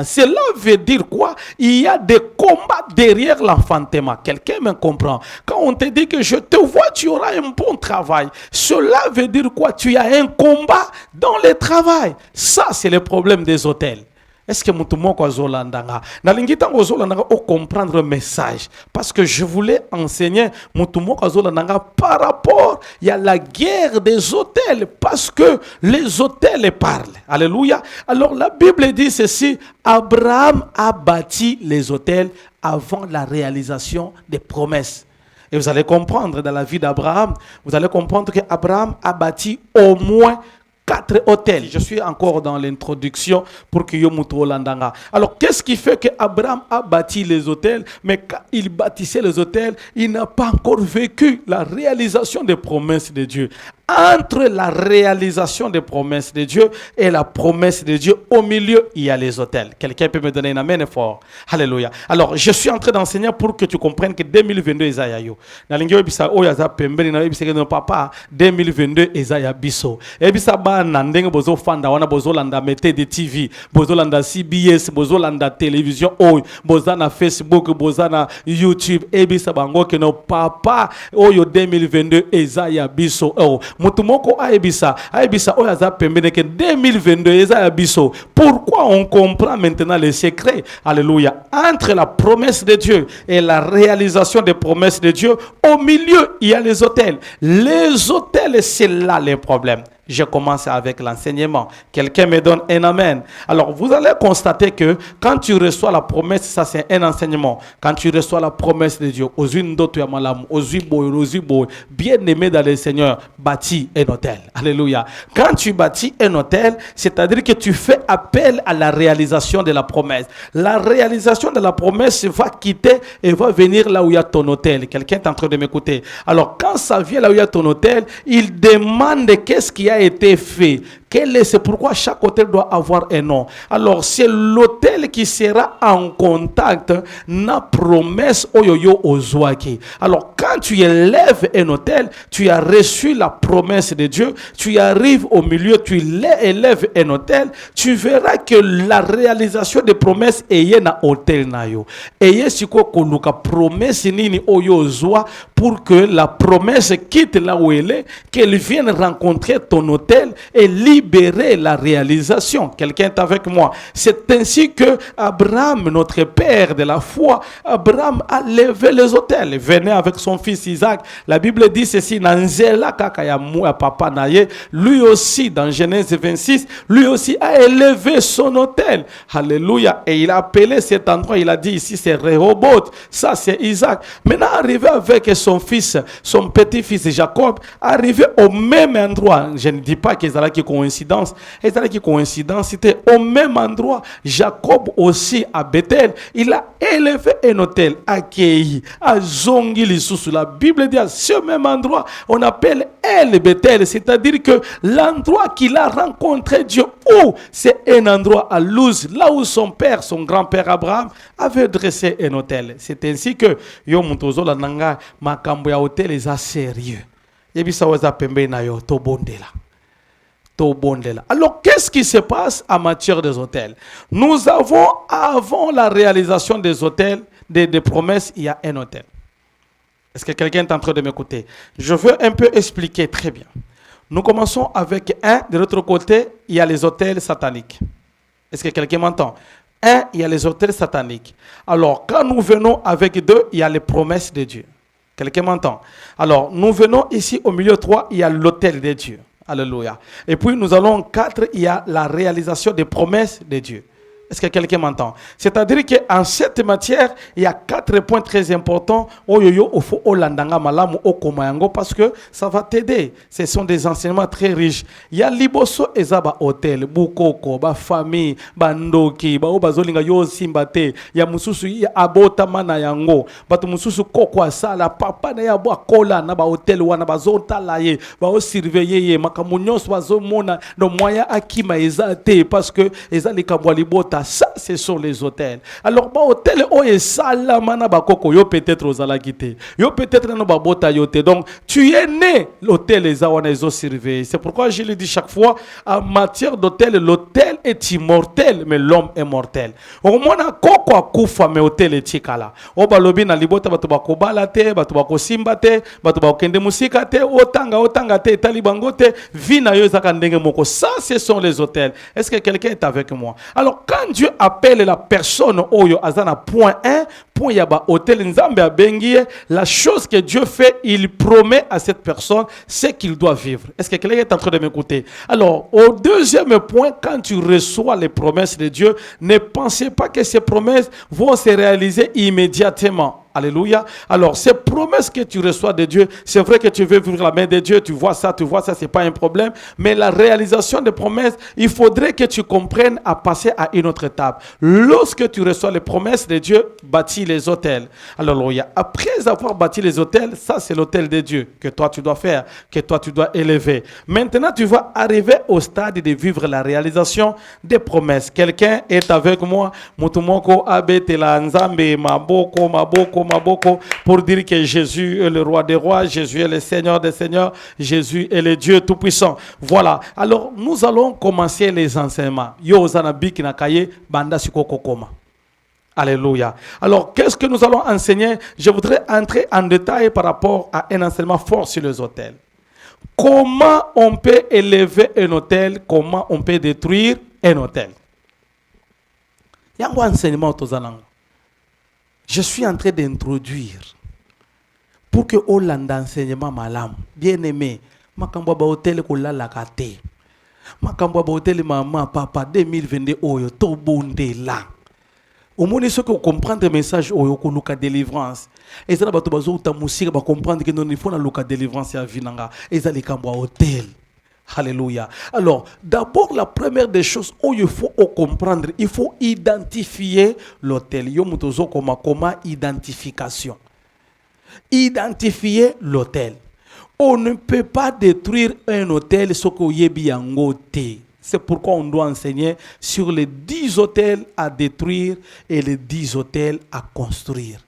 cela veut dire quoi? Il y a des combats derrière l'enfantement. Quelqu'un me comprend? Quand on te dit que je te vois, tu auras un bon travail. Cela veut dire quoi? Tu as un combat dans le travail. Ça, c'est le problème des hôtels. Est-ce que Moutoumoko azolandanga? Nalingita ozolandanga au comprendre le message. Parce que je voulais enseigner Moutoumoko azolandanga par rapport à la guerre des hôtels. Parce que les hôtels parlent. Alléluia. Alors la Bible dit ceci. Abraham a bâti les hôtels avant la réalisation des promesses. Et vous allez comprendre dans la vie d'Abraham, vous allez comprendre qu'Abraham a bâti au moins 4 hôtels. Je suis encore dans l'introduction pour que Yomuto Landanga. Alors, qu'est-ce qui fait qu'Abraham a bâti les hôtels, mais quand il bâtissait les hôtels, il n'a pas encore vécu la réalisation des promesses de Dieu. Entre la réalisation des promesses de Dieu et la promesse de Dieu, au milieu, il y a les hôtels. Quelqu'un peut me donner un amen fort? Alléluia. Alors, je suis en train d'enseigner pour que tu comprennes que 2022 est Ayayo. Nalingyo ebisa oyaza pembeni na ebisa que papa 2022 est Ayabiso. Ebisa ba nandenge bozo fanda wana bozo landa mete de TV, bozo landa CBS, bozo landa télévision oyo, bozo na Facebook, bozo na YouTube. Ebisa bango que no papa oyo 2022 est Ayabiso. Oh, Mutumoko aebisa oyaza pembene que 2022 eza biso. Pourquoi on comprend maintenant les secrets? Alléluia. Entre la promesse de Dieu et la réalisation des promesses de Dieu, au milieu, il y a les hôtels. Les hôtels, c'est là les problèmes. Je commence avec l'enseignement. Quelqu'un me donne un amen. Alors, vous allez constater que quand tu reçois la promesse, ça c'est un enseignement. Quand tu reçois la promesse de Dieu, bien aimé dans le Seigneur, bâtis un hôtel. Alléluia. Quand tu bâtis un hôtel, c'est-à-dire que tu fais appel à la réalisation de la promesse. La réalisation de la promesse va quitter et va venir là où il y a ton hôtel. Quelqu'un est en train de m'écouter. Alors, quand ça vient là où il y a ton hôtel, il demande qu'est-ce qui a été fait. C'est pourquoi chaque hôtel doit avoir un nom. Alors, c'est l'hôtel qui sera en contact na promesse oyoyo ozwaki. Alors, quand tu élèves un hôtel, tu as reçu la promesse de Dieu, tu arrives au milieu, tu élèves un hôtel, tu verras que la réalisation des promesses est na hôtel na yo. Et siko koluka promesse nini oyo ozwa pour que la promesse quitte là où elle est, qu'elle vienne rencontrer ton hôtel et libérer libérer la réalisation. Quelqu'un est avec moi. C'est ainsi que Abraham, notre père de la foi, Abraham a levé les autels. Venait avec son fils Isaac. La Bible dit ceci, papa naye. Lui aussi, dans Genèse 26, lui aussi a élevé son autel. Alléluia. Et il a appelé cet endroit, il a dit ici c'est Rehoboth, ça c'est Isaac. Maintenant, arrivé avec son fils, son petit-fils Jacob, arrivé au même endroit. Je ne dis pas qu'ils allaient qui coïncidence. Ils allaient qui coïncidence, c'était au même endroit. Jacob aussi à Bethel, il a élevé un autel, accueilli, à Zongili sous la Bible dit à ce même endroit, on appelle El Bethel, c'est-à-dire que l'endroit qu'il a rencontré Dieu, où c'est un endroit à Luz, là où son père, son grand-père Abraham avait dressé un autel. C'est ainsi que yo mutozo la nanga makambo ya hôtel est sérieux. Yebisa waza pembe na yo to bondela. Alors, qu'est-ce qui se passe en matière des hôtels? Nous avons, avant la réalisation des hôtels, des promesses, il y a un hôtel. Est-ce que quelqu'un est en train de m'écouter? Je veux un peu expliquer très bien. Nous commençons avec un. De l'autre côté, il y a les hôtels sataniques. Est-ce que quelqu'un m'entend? Un, il y a les hôtels sataniques. Alors, quand nous venons avec deux, il y a les promesses de Dieu. Quelqu'un m'entend? Alors, nous venons ici au milieu 3, il y a l'hôtel de Dieu. Alléluia. Et puis nous allons 4, il y a la réalisation des promesses de Dieu. Est-ce que quelqu'un m'entend? C'est-à-dire qu'en cette matière, il y a 4 points très importants. Parce que ça va t'aider. Ce sont des enseignements très riches. Il y a liboso ezaba hôtel, bukoko, ba famille, bandoki, ba obazolinga yo simbate, ya mususu ya abota mana yango, batu mususu koko asala papa na ya bo kola na ba hôtel wana bazota laye, ba o surveiller ye makamunyos bazo mona no moya akima ezate parce que ezali kabwa libota. Ça, ce sont les hôtels. Alors, bah, hôtel, oh, et salamana bakoko, yo peut-être aux alagité. Yo peut-être no babota yote. Donc, tu es né, l'hôtel les awana les surveillés. C'est pourquoi je le dis chaque fois, en matière d'hôtel, l'hôtel est immortel, mais l'homme est mortel. Au moins, koko akufa, mais hôtel est chikala. O balobi na libota, batu bako balate, batu bako simbate, batu bako kende musikate, otanga te, talibangote, vina yo zakandenge moko. Ça, ce sont les hôtels. Est-ce que quelqu'un est avec moi? Alors, quand Dieu appelle la personne oyo azana point 1, point yaba hôtel nzambe abengie, la chose que Dieu fait, il promet à cette personne ce qu'il doit vivre. Est-ce que quelqu'un est en train de m'écouter? Alors, au deuxième point, quand tu reçois les promesses de Dieu, ne pensez pas que ces promesses vont se réaliser immédiatement. Alléluia. Alors, ces promesses que tu reçois de Dieu, c'est vrai que tu veux vivre la main de Dieu, tu vois ça, c'est pas un problème. Mais la réalisation des promesses, il faudrait que tu comprennes à passer à une autre étape. Lorsque tu reçois les promesses de Dieu, bâtis les hôtels. Alléluia. Après avoir bâti les hôtels, ça c'est l'hôtel de Dieu que toi tu dois faire, que toi tu dois élever. Maintenant, tu vas arriver au stade de vivre la réalisation des promesses. Quelqu'un est avec moi, Mutumoko abetela nzambe maboko, pour dire que Jésus est le roi des rois, Jésus est le Seigneur des seigneurs, Jésus est le Dieu tout-puissant. Voilà. Alors, nous allons commencer les enseignements. Yo zanabi kinakaye banda sikoko koma. Alléluia. Alors, qu'est-ce que nous allons enseigner? Je voudrais entrer en détail par rapport à un enseignement fort sur les hôtels. Comment on peut élever un hôtel? Comment on peut détruire un hôtel? Il y a un enseignement au Tozalang. Je suis en train d'introduire pour que Hollande enseignement malam bien aimé makambo ba hôtel ko la kate makambo ba hôtel maman papa 2022 oyo to bondela au moins ce que comprendre message oyo ko luka délivrance et ça ba to bazo ta musique ba comprendre que non il faut na luka délivrance ya vinanga et ça les kambo hôtel. Alléluia. Alors, d'abord, la première des choses où il faut comprendre, il faut identifier l'hôtel. Yomutozo comment identification. Identifier l'hôtel. On ne peut pas détruire un hôtel ce que yebi angote. C'est pourquoi on doit enseigner sur les 10 hôtels à détruire et les 10 hôtels à construire.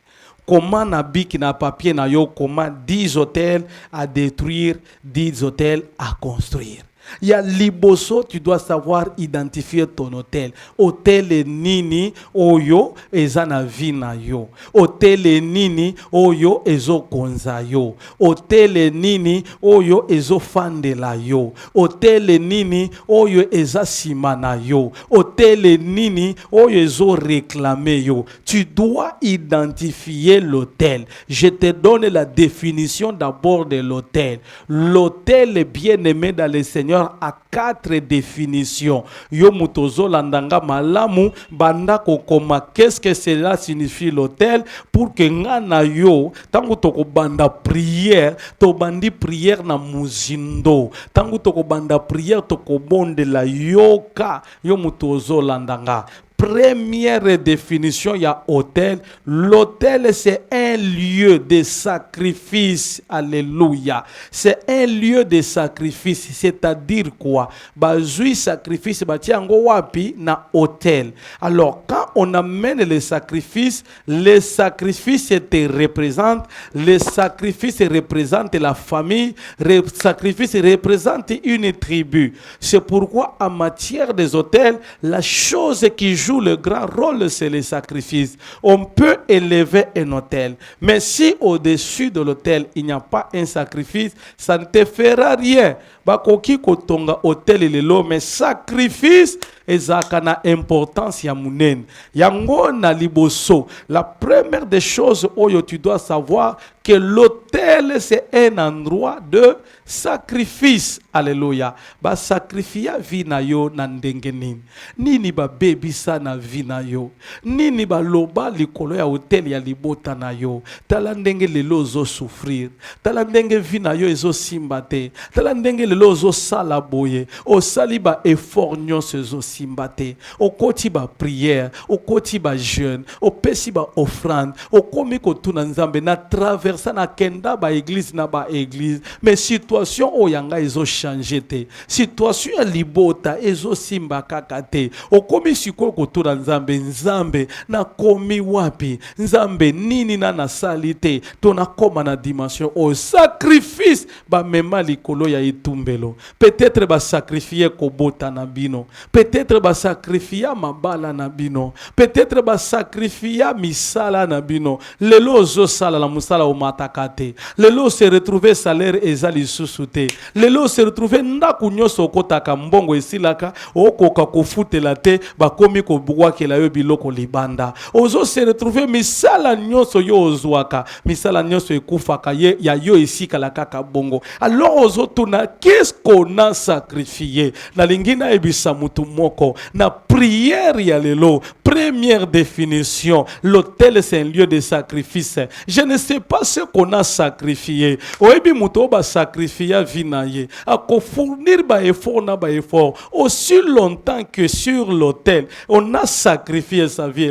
Comment nabi qui n'a papier na yo, comment 10 hôtels à détruire, 10 hôtels à construire. Il y a liboso, tu dois savoir identifier ton hôtel. Hôtel nini oyo ezana vina yo. Hôtel nini oyo ezo konza yo. Hôtel nini oyo ezo fandela yo. Hôtel nini oyo eza simana yo. Hôtel nini oyo ezo réclamer yo. Tu dois identifier l'hôtel. Je te donne la définition d'abord de l'hôtel. L'hôtel bien-aimé dans le Seigneur a 4 définitions. Yo mutozo landanga malamu banda kokoma. Qu'est-ce que cela signifie l'hôtel? Pour que ngana yo tangu toko banda prière, to bandi prière na muzindo. Tangu toko banda prière toko bonde la yoka. Yo mutozo landanga. Première définition, il y a hôtel. L'hôtel, c'est un lieu de sacrifice. Alléluia. C'est un lieu de sacrifice. C'est-à-dire quoi? Bazui sacrifice, batiango wapi na hôtel. Alors, quand on amène les sacrifices te représentent. Les sacrifices représentent la famille. Les sacrifices représentent une tribu. C'est pourquoi, en matière des hôtels, la chose qui joue le grand rôle, c'est les sacrifices. On peut élever un hôtel, mais si au-dessus de l'hôtel, il n'y a pas un sacrifice, ça ne te fera rien. Bakoki kotonga hôtel lelo, mais sacrifice ezaka na importance ya munene. Yango na liboso. La première des choses oyo tu dois savoir que l'hôtel c'est un endroit de sacrifice. Alléluia. Ba sacrifia vina yo na ndenge nini. Nini ba bebisa na vina yo. Nini ba loba likolo ya hôtel ya libota na yo. Tala ndenge lelo zo souffrir. Tala ndenge vina yo ezo simbate. Tala ndenge lelo zo sala boye. O sali ba effort nyonso ezo simbate. O koti ba prière. O koti ba jeûne. O pesi ba offrande. O komi kotuna nzambe na traversa na kenda ba église na ba église. Mais situation o yanga ezo changer te. Situation ya libota ezo simba kaka te. O komi siko kotuna nzambe. Nzambe na komi wapi. Nzambe nini na nasali te. Tona koma na dimension o sacrifice ba mema likolo ya itumbelo. Peut-être ba sacrifier kobota na bino. Peut-être ba sacrifier mabala na bino. Peut-être ba sacrifier misala na bino. Lelo zo sala la musala o matakate. Lelo se retrouver salaire ezali susute. Lelo se retrouver ndaku nyoso kotaka mbongo esilaka okoka kofutela te bakomi ko bwakela yo biloko libanda. Ozo se retrouver misala nyoso yo ozwaka. Misala nyoso ekufaka ye ya yo esika la kaka bongo. Alors ozo tuna qu'est-ce qu'on a sacrifié? Na lingina ebisa mutu moko na prière ya lelo. Première définition, l'hôtel c'est un lieu de sacrifice. Je ne sais pas ce qu'on a sacrifié. Oebi muto ba sacrifier vinaye. A ko fournir ba effort na ba effort. Aussi longtemps que sur l'hôtel, on a sacrifié sa vie.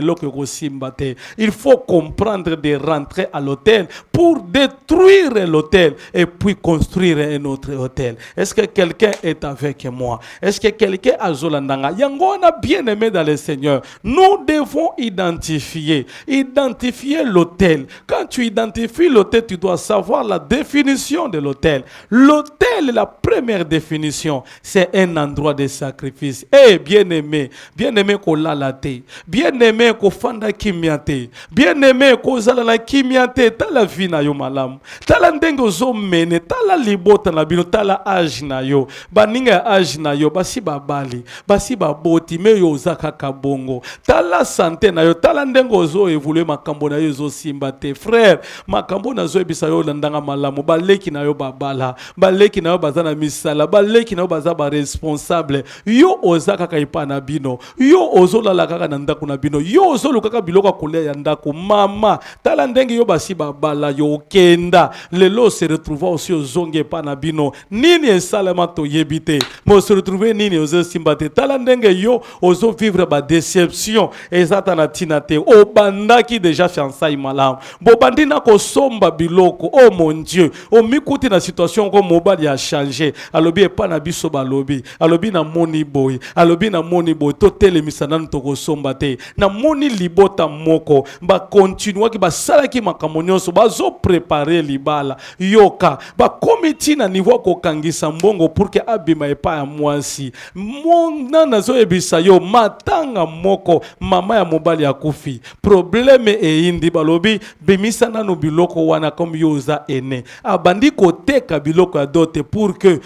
Il faut comprendre de rentrer à l'hôtel pour détruire l'hôtel et puis construire un autre hôtel. Est-ce que quelqu'un est avec moi? Est-ce que quelqu'un a Zolandanga? Yango on a bien aimé dans le Seigneur. Nous devons identifier l'hôtel. Quand tu identifies l'hôtel, tu dois savoir la définition de l'hôtel. L'hôtel, la première définition, c'est un endroit de sacrifice. Eh, bien-aimé ko lalate, bien-aimé ko fanda kimiate, bien-aimé ko zalala kimiate, tala vina yo malamu, tala ndengo zo mene, tala libota na bino, tala age na yo, baninga age na yo, basi babali, basi baboti, me yo zaka kabongo, tala santé na yo, tala ndengo zo evolue makambo na yo zo simbate, frère, makambo na zo ebisa yo landanga malamu, baleki na yo babala, baleki na yo bazana misala, baleki na yo bazaba responsable, yo ozaka kaipa na bino, yo ozola la kaka na ndako na bino, yo ozolo kaka biloko kolia ya ndako, mama, tala ndenge yo basi babala yo kenda, lelo se retrouva aussi ozonge pa na bino, nini esalema to yebite, mo se retrouver nini ozo simbate, tala ndenge yo ozo vivre ba déception, ezata na tinate, obandaki déjà fiançailles malam, bo bandina ko somba biloko. Oh mon Dieu, o mikuti na situation ko mobali a changé. Alobi e pa na biso balobi. Alobi na moni boy. Alobi na moni boy. To telemisa nanu toko somba te. Na moni libota moko. Ba continue ki ba sala ki makambo nyonso. Ba zo préparer libala. Yoka. Ba komiti na niveau ko kangisa mbongo pour que abima e pa ya mwasi. Mona na zo ebisa yo matanga moko. Mama ya mobali ya kufi. Probleme e indi balobi. Bimisa nanu biloko wana comme yoza ene. Abandi koteka biloko ya dote pour que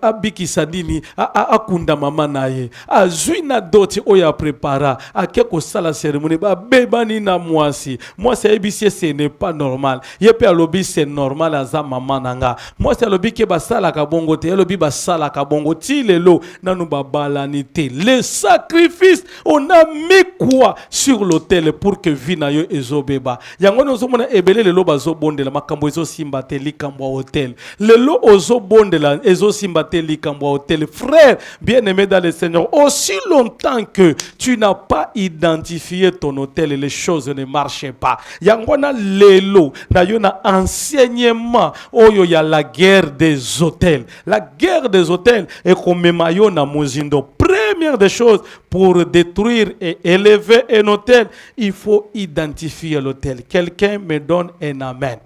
abikisa nini akunda mama na ye. Azui na dote oya prepara. Ake ko sala cérémonie. Ba bebani na mwasi. Mwasi ebisi ce n'est pas normal. Yepe alobi c'est normal aza mama nanga. Mwasi alobi ke ba sala ka bongo te. Alobi ba sala ka bongo. Ti lelo nanu ba balanite. Le sacrifice on a mis quoi sur l'autel pour que vina yo ezobeba. Yango nozo mona ebele lelo bazo bondela makambo ezo simba te likambo hotel. Lelo ozo bondela ezo simba te likambo hotel. Frère, bien-aimé dans le Seigneur, aussi longtemps que tu n'as pas identifié ton hôtel, les choses ne marchent pas. Yangona lelo na yo na enseignement oyo ya la guerre des hôtels. La guerre des hôtels est comme mayo na mozindo. Première des choses pour détruire et élever un hôtel, il faut identifier l'hôtel. Quelqu'un me donne un amen.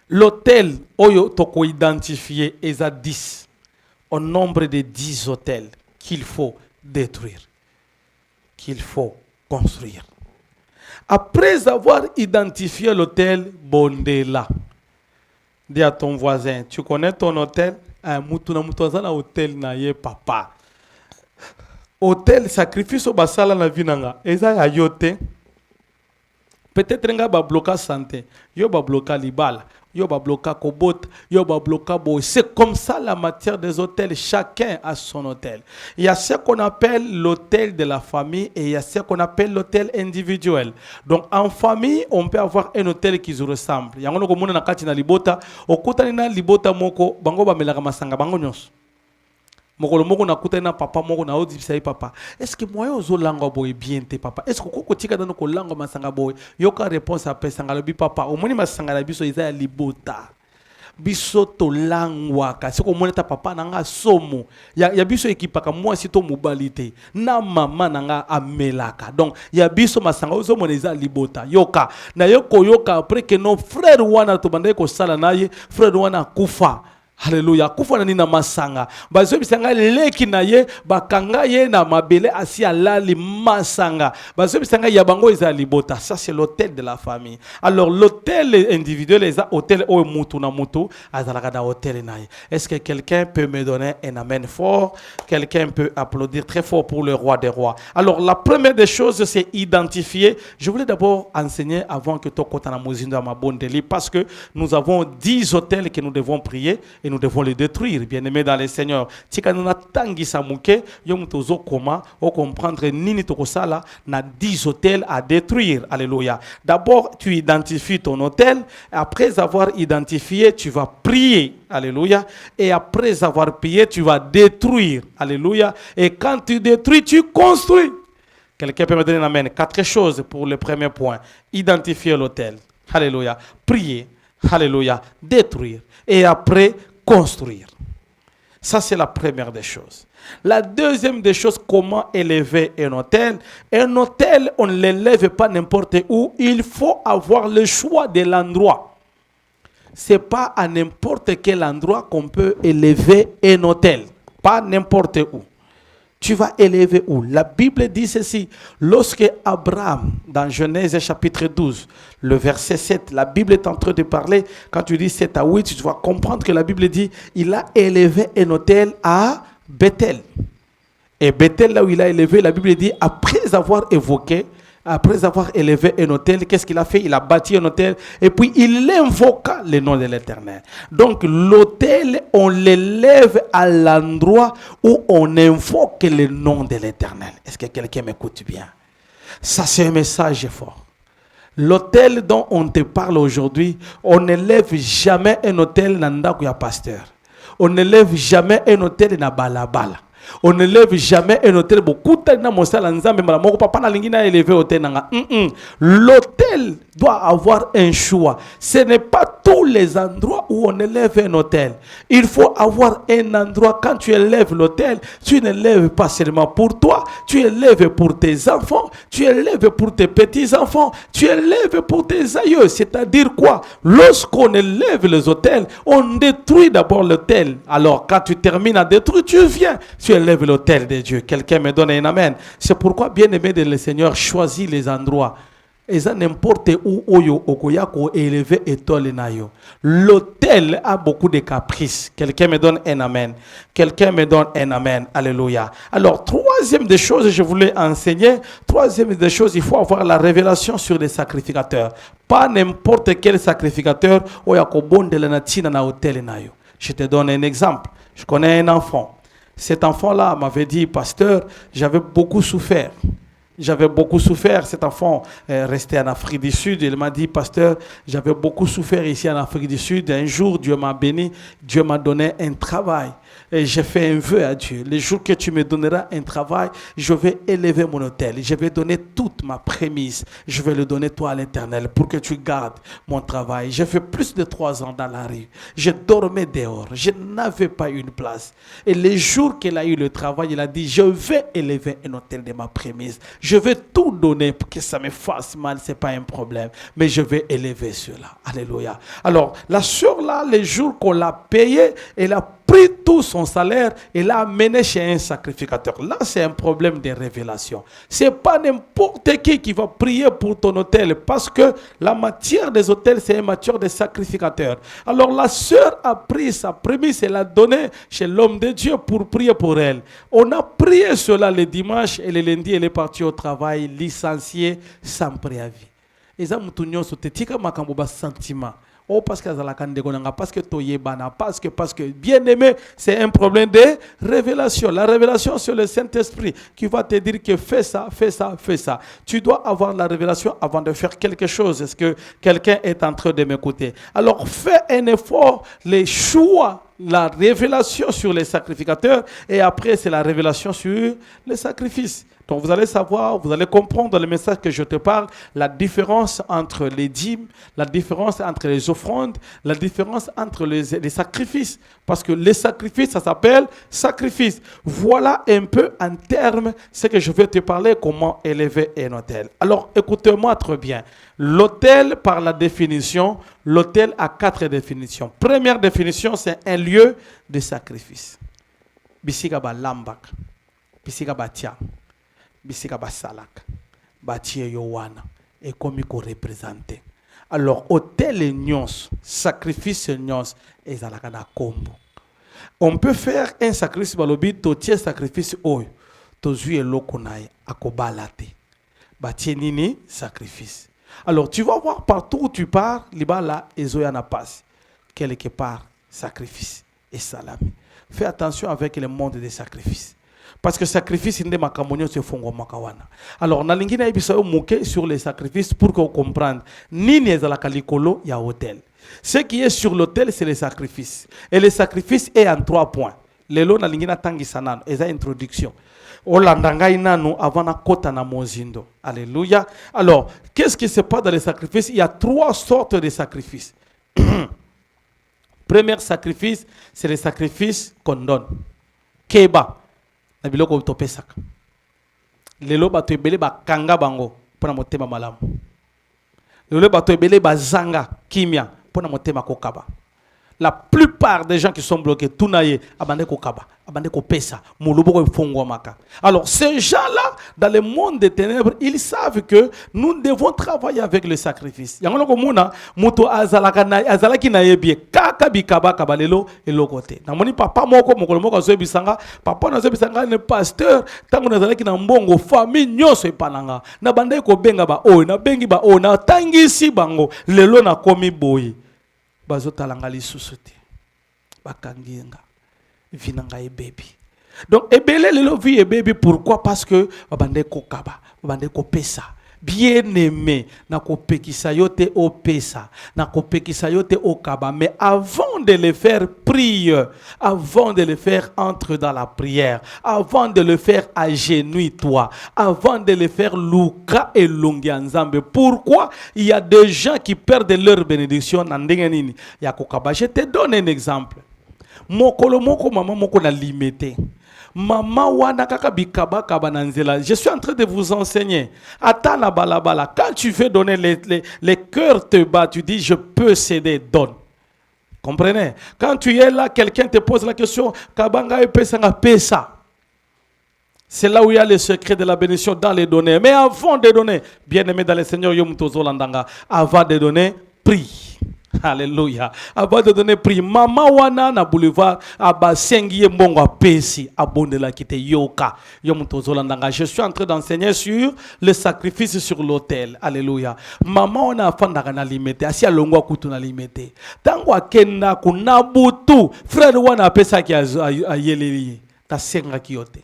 L'hôtel oyo toko identifier est à 10. Au nombre de 10 hôtels qu'il faut détruire, qu'il faut construire. Après avoir identifié l'hôtel, bondela. Dis à ton voisin, tu connais ton hôtel? Na hôtel na ye papa. Hôtel sacrifice au basala na vinanga. Eza ya yote. Peut-être nga ba bloquer santé, yo ba bloquer libala, yo ba bloquer kobot, yo ba bloquer boy. C'est comme ça la matière des hôtels. Chacun a son hôtel. Il y a ce qu'on appelle l'hôtel de la famille et il y a ce qu'on appelle l'hôtel individuel. Donc en famille, on peut avoir un hôtel qui se ressemble. Il y a un komona na kati na libota, okutani na libota moko bango ba melaka masanga bango nyonso. Mokolo moko na kuta na papa moko na odi bisai papa. Est-ce que moi ozo lango boy bien te papa? Est-ce que koko tika dano ko lango masanga boy? Yoka réponse a pesanga lobi papa. Omoni masanga la biso iza ya libota. Biso to langwa ka siko moni ta papa nanga somo. Ya biso ekipaka moi sito mobilité. Na mama nanga amelaka. Donc ya biso masanga ozo moni iza libota. Yoka na yoko yoka après que nos frères wana to bande ko sala naye, frère wana kufa. Alléluia. Kufana nina masanga. Bazo bisanga leki na ye bakanga ye na mabele asi alali masanga. Bazo bisanga yabango eza libota. Ça c'est l'hôtel de la famille. Alors l'hôtel individuel les hôtel o mutu na mutu azalaka da hôtel na ye. Est-ce que quelqu'un peut me donner un amen fort? Quelqu'un peut applaudir très fort pour le roi des rois. Alors la première des choses c'est identifier. Je voulais d'abord enseigner avant que tokota na mozindo ma bondeli parce que nous avons 10 hôtels que nous devons prier et nous devons les détruire, bien-aimés dans le Seigneur. Tika nuna tangi samuke, yom tozo koma, o comprendre nini tokosala, na 10 hôtels à détruire. Alléluia. D'abord, tu identifies ton hôtel. Après avoir identifié, tu vas prier. Alléluia. Et après avoir prié, tu vas détruire. Alléluia. Et quand tu détruis, tu construis. Quelqu'un peut me donner un amen. 4 choses pour le premier point. Identifier l'hôtel. Alléluia. Prier. Alléluia. Détruire. Et après, construire. Ça, c'est la première des choses. La deuxième des choses, comment élever un hôtel. Un hôtel, on ne l'élève pas n'importe où. Il faut avoir le choix de l'endroit. Ce n'est pas à n'importe quel endroit qu'on peut élever un hôtel. Pas n'importe où. Tu vas élever où? La Bible dit ceci. Lorsque Abraham, dans Genèse chapitre 12, le verset 7, la Bible est en train de parler. Quand tu dis 7 à 8, tu vas comprendre que la Bible dit il a élevé un hôtel à Bethel. Et Bethel, là où il a élevé, la Bible dit après avoir élevé un hôtel, qu'est-ce qu'il a fait? Il a bâti un hôtel et puis il invoqua le nom de l'Éternel. Donc l'hôtel, on l'élève à l'endroit où on invoque le nom de l'Éternel. Est-ce que quelqu'un m'écoute bien? Ça, c'est un message fort. L'hôtel dont on te parle aujourd'hui, on n'élève jamais un hôtel dans le pasteur. On n'élève jamais un hôtel dans balabala. On ne lève jamais un hôtel. Beaucoup de papa n'a pas élevé hôtel. L'hôtel doit avoir un choix. Ce n'est pas tous les endroits où on élève un hôtel. Il faut avoir un endroit. Quand tu élèves l'hôtel, tu ne lèves pas seulement pour toi, tu élèves pour tes enfants, tu élèves pour tes petits-enfants, tu élèves pour tes aïeux. C'est-à-dire quoi? Lorsqu'on élève les hôtels, on détruit d'abord l'hôtel. Alors quand tu termines à détruire, tu viens, tu élèves l'hôtel de Dieu. Quelqu'un me donne un amen. C'est pourquoi, bien aimé de le Seigneur, choisit les endroits. Et ça n'importe où oyo okoyako élevé étoile nayo. L'hôtel a beaucoup de caprices. Quelqu'un me donne un amen. Quelqu'un me donne un amen. Alléluia. Alors, troisième des choses, je voulais enseigner. Troisième des choses, il faut avoir la révélation sur les sacrificateurs. Pas n'importe quel sacrificateur oyako bonde la natina na hôtel nayo. Je te donne un exemple. Je connais un enfant. Cet enfant-là m'avait dit, pasteur, j'avais beaucoup souffert. J'avais beaucoup souffert. Cet enfant restait en Afrique du Sud. Il m'a dit, pasteur, j'avais beaucoup souffert ici en Afrique du Sud. Un jour, Dieu m'a béni. Dieu m'a donné un travail. Et j'ai fait un vœu à Dieu. Le jour que tu me donneras un travail, je vais élever mon hôtel. Je vais donner toute ma prémisse. Je vais le donner toi à l'Éternel pour que tu gardes mon travail. J'ai fait plus de 3 ans dans la rue. Je dormais dehors. Je n'avais pas une place. Et le jour qu'il a eu le travail, il a dit, je vais élever un hôtel de ma prémisse. Je vais tout donner pour que ça me fasse mal. Ce n'est pas un problème. Mais je vais élever cela. Alléluia. Alors, la sœur là, les jours qu'on l'a payé, elle a pris tout son salaire et l'a amené chez un sacrificateur. Là, c'est un problème de révélation. Ce n'est pas n'importe qui va prier pour ton hôtel parce que la matière des hôtels, c'est une matière des sacrificateurs. Alors, la sœur a pris sa prémisse et l'a donnée chez l'homme de Dieu pour prier pour elle. On a prié cela le dimanche et le lundi, elle est partie au travail, licenciée sans préavis. Et ça, c'est un sentiment. Oh, parce que bien aimé, c'est un problème de révélation. La révélation sur le Saint-Esprit qui va te dire que fais ça, fais ça, fais ça. Tu dois avoir la révélation avant de faire quelque chose. Est-ce que quelqu'un est en train de m'écouter? Alors fais un effort, les choix, la révélation sur les sacrificateurs et après c'est la révélation sur les sacrifices. Donc vous allez savoir, vous allez comprendre dans le message que je te parle, la différence entre les dîmes, la différence entre les offrandes, la différence entre les sacrifices. Parce que les sacrifices, ça s'appelle sacrifice. Voilà un peu en termes ce que je vais te parler, comment élever un autel. Alors écoutez-moi très bien. L'autel, par la définition, l'autel a 4 définitions. Première définition, c'est un lieu de sacrifice. Bisigaba lambak, bisigaba tia. Bisika basalak batie yowana et comme il représenter. Alors hôtel nyons sacrifice nyons ezalaka na kombo. On peut faire un sacrifice balobi to tie sacrifice oyo to zui eloko naye akobalate batie nini sacrifice. Alors tu vas voir partout où tu pars libala ezoya na passe quelque part sacrifice et salami. Fais attention avec le monde des sacrifices. Parce que sacrifice n'est pas comme se font makawana. Alors na lingina ibisa yo moke sur les sacrifices pour qu'on comprenne nini ezalaka likolo ya hôtel. Ce qui est sur l'hôtel c'est les sacrifices. Et les sacrifices est en 3 points. Lelo na lingina tangi sanano eza introduction. Olandanga inano avant na kota na mozindo. Alléluia. Alors, qu'est-ce qui se passe dans les sacrifices? Il y a 3 sortes de sacrifices. Premier sacrifice, c'est les sacrifices qu'on donne. Keba. Na biloko topesaka lelo bato ebele bakanga bango pona motema malamu lelo bato ebele bazanga kimia pona motema kokaba. La plupart des gens qui sont bloqués tout naye abande kokaba abande kopesa moloboko efongwa maka. Alors ces gens-là dans le monde des ténèbres ils savent que nous devons travailler avec le sacrifice. Yango ko mona moto azalaki na yebie kaka bikaba kabalelo elokote. Na moni papa moko mokolo moko azobisanga papa na zobisanga ne pasteur tango nazalaki na mbongo famille nyonso epananga na bande ko benga ba o na bengi ba o na tangisi bango lelo na komi boyi. Bazotalanga lisusu te bakanginga vinanga e baby. Donc ebele lelo vi e baby pourquoi? Parce que babande ko kaba babande ko pesa Bien-aimé, nakopekisa yote au pesa, nakopekisa yote au kaba. Mais avant de le faire, prie. Avant de le faire, entre dans la prière. Avant de le faire, agenouille-toi. Avant de le faire, luka et longianzambe. Pourquoi il y a des gens qui perdent leur bénédiction? Je te donne un exemple. Mokolo moko mama moko na limité. Mama wana kaka bikaba kaba nanzela. Je suis en train de vous enseigner. Atala balabala. Quand tu veux donner les cœurs te bat, tu dis je peux céder, donne. Comprenez? Quand tu es là, quelqu'un te pose la question, kabanga epesanga pesa. C'est là où il y a le secret de la bénédiction dans les données. Mais avant de donner, bien-aimé dans le Seigneur, avant de donner, prie. Alléluia. Avant de donner prix, maman wana na boulevard aba sengi mbongo apesi abonde la kite yoka yomutozolandanga. Je suis en train d'enseigner sur le sacrifice sur l'autel. Alléluia. Maman wana afandaka na limete asi alongwa kutu na limete. Tango akenda kunabutu frère wana apesa ki ayeleli ta senga kiyote.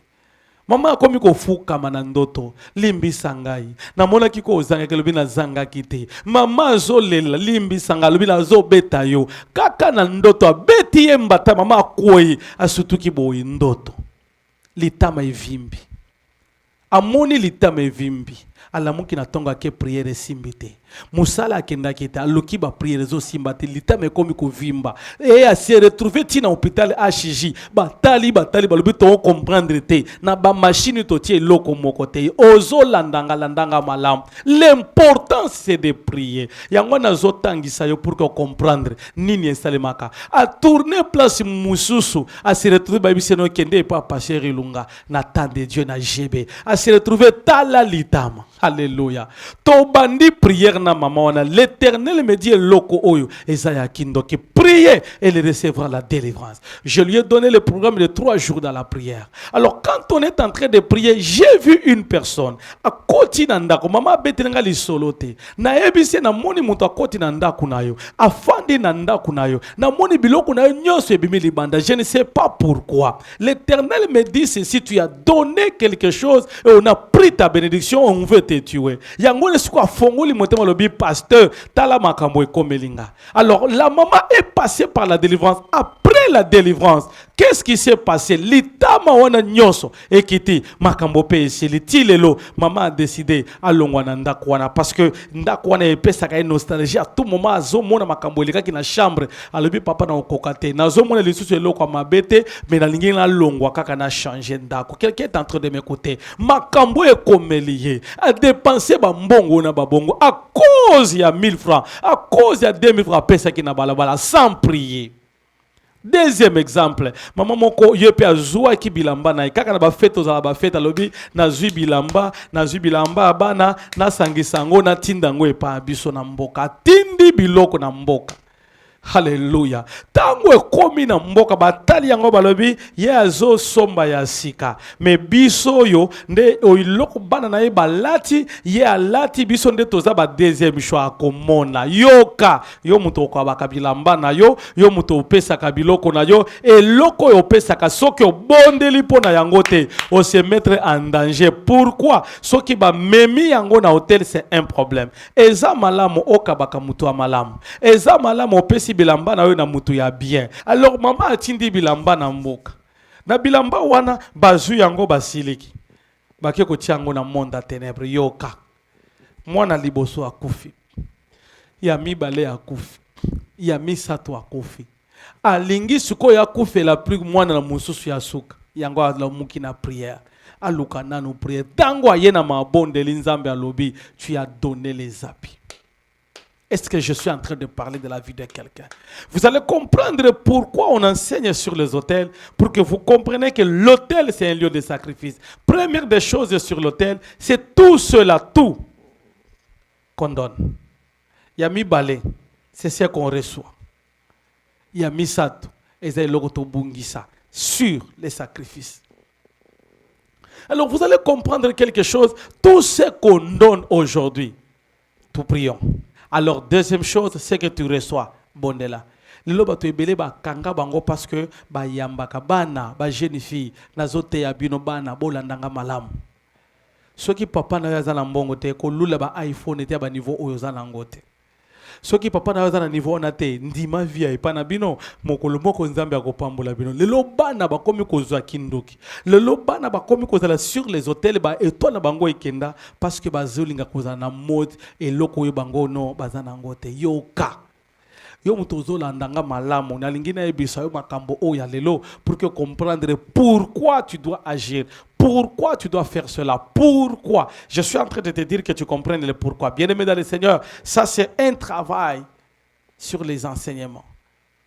Mama akomi kofuka manandoto limbisa ngai namona kiko ozanga kelobi na zanga kite mama azolela limbisa ngai lobi na zobeta yo kaka na ndoto abeti ye mbata mama akwei asutuki boyi ndoto litama evimbi amoni litama evimbi alamuki na tonga ke priere simbite musala akenda kita aluki ba priere zo simbate litama ekomi kovimba et a se retrouver tina hôpital HJ batali balobi to comprendre te na ba machine to tie loko moko te ozo landanga malam. L'important c'est de prier yango na zo tangisa yo pour que comprendre nini esalemaka a tourner place mususu a se retrouver ba biseno kende pa passer ilunga na temps de Dieu na jebe a se retrouver tala litama. Alléluia. Tobandi prière na maman. L'Éternel me dit loko oyo. Esaïa Kindo qui prier et il recevra la délivrance. Je lui ai donné le programme de 3 jours dans la prière. Alors quand on est en train de prier, j'ai vu une personne à koti nandako. Maman betenga li solote. Na ebise na moni muto a koti nandako na yo. Afandi nandako na yo. Na moni biloko na yo nyonso ebimi libanda. Je ne sais pas pourquoi. L'Éternel me dit ceci, tu as donné quelque chose et on a pris ta bénédiction, on veut te tuer. Yangone siko afongoli motema lobi pasteur tala makambo ekomelinga. Alors la maman est passée par la délivrance. Après la délivrance, qu'est-ce qui s'est passé? Litama wana nyoso ekiti makambo pe esili tilelo maman a décidé alongwa na ndako wana parce que ndako wana epesaka nostalgie à tout moment azomona makambo elikaki na chambre alobi papa na okokate nazomona lisusu eloko mabete mais nalingi na longwa kaka na changer ndako. Quelqu'un est en train de m'écouter. Makambo ekomeliye a dépenser ba mbongo na babongo à cause ya 1000 francs, à cause ya 2000 francs pesa ki na balabala sans prier. Deuxième exemple, maman moko yepe azua ki bilamba na kaka na ba fete za ba fete lobi na zui bilamba abana na sangisango na tindango epa biso na mboka tindi biloko na mboka. Hallelujah. Tango ekomi na mboka batali yango balobi ye azo somba ya sika. Me biso yo nde oiloko bana na ye balati ye alati biso nde toza ba deuxième choix komona. Yoka yo muto kwa bakabilamba na yo muto opesa kabiloko na yo eloko yo opesa ka soki obondeli pona yango te o se mettre en danger. Pourquoi? Soki ba memi yango na hôtel c'est un problème. Eza malamu okabaka muto wa malamu. Eza malamu opesi bilamba na yo na mutu ya bien. Alors maman atindi bilamba na mboka. Na bilamba wana bazu yango basiliki. Bake kotia yango na monde à ténèbres yoka. Mwana liboso akufi. Ya mibale akufi. Ya misato akufi. Alingi suko ya kufi la plus mwana na mususu ya suka. Yango la muki na prière. Aluka nanu prière. Tango ayena mabonde linzambe alobi, tu as donné les appuis. Est-ce que je suis en train de parler de la vie de quelqu'un? Vous allez comprendre pourquoi on enseigne sur les autels, pour que vous compreniez que l'autel, c'est un lieu de sacrifice. Première des choses sur l'autel, c'est tout cela, tout qu'on donne. Il y a mi balé, c'est ce qu'on reçoit. Il y a mi sato, et c'est l'auto bungisa, sur les sacrifices. Alors vous allez comprendre quelque chose, tout ce qu'on donne aujourd'hui, tout prions. Alors, deuxième chose, c'est que tu reçois. Bondela. Lilo bato ebele ba kanga bango parce que ba yamba ka bana, ba jeune fille, na zote ya bino bana bolandanga malamu. soki papa na yo aza na mbongo te kolula ba iPhone te ba niveau oyo za nango te. Soki papa na yo aza na niveau ona te ndima via epa na bino mokolo moko nzambe akopambola bino. Lelo bana bakomi kozwa kindoki. Lelo bana bakomi kozala sur les hôtels ba étoile na bango ekenda parce que bazolinga kozala na mode eloko yo bango no baza nango te. Yoka. Yo muto ozolandanga malamu nalingi na yebisa yo makambo oyo ya lelo pour que comprendre pourquoi tu dois agir. Pourquoi tu dois faire cela? Pourquoi? Je suis en train de te dire que tu comprennes le pourquoi. Bien-aimé dans le Seigneur, ça c'est un travail sur les enseignements.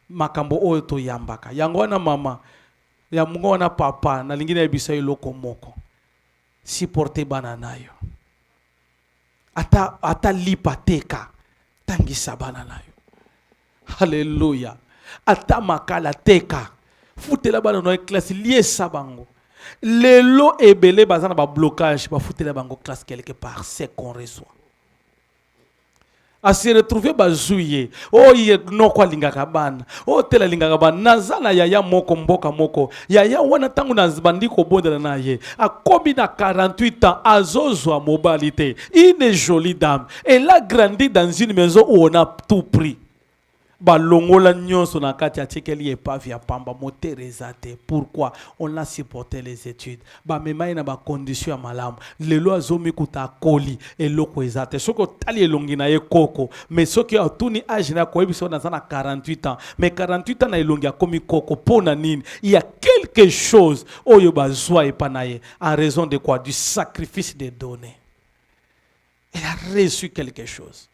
Makambo oyo to yambaka. Yango na mama, yango na papa, na lingi na yebisa yo loko moko. Supporter banana yo. Ata lipateka tangisa banana yo. Alléluia. Ata makala teka. Foutela banana yo classe lié sabango. Lelo ebele bazana ba blocage ba foutela bango classe quelque part, c'est qu'on reçoit. A se retrouver bazouye oh ye no kwa lingaka bana oh tela lingaka bana nazana yaya moko mboka moko yaya wana tangu na zibandi ko bondela na ye akobi na 48 ans azozwa mobilité, une jolie dame, elle a grandi dans une maison où on a tout pris. Balongola nyonso na kati ya tikeli epavi ya pamba moterezate. Pourquoi? On a supporté les études. Ba memai na ba condition ya malamu. Lelo azomi kuta koli eloko ezate. Soko tali elongi na ye koko. Mais soki atuni age na ko ebiso na zana 48 ans. Mais 48 ans na elongi akomi koko pona nini? Il y a quelque chose oyo bazwa epanaye en raison de quoi? Du sacrifice des données. Elle a reçu quelque chose.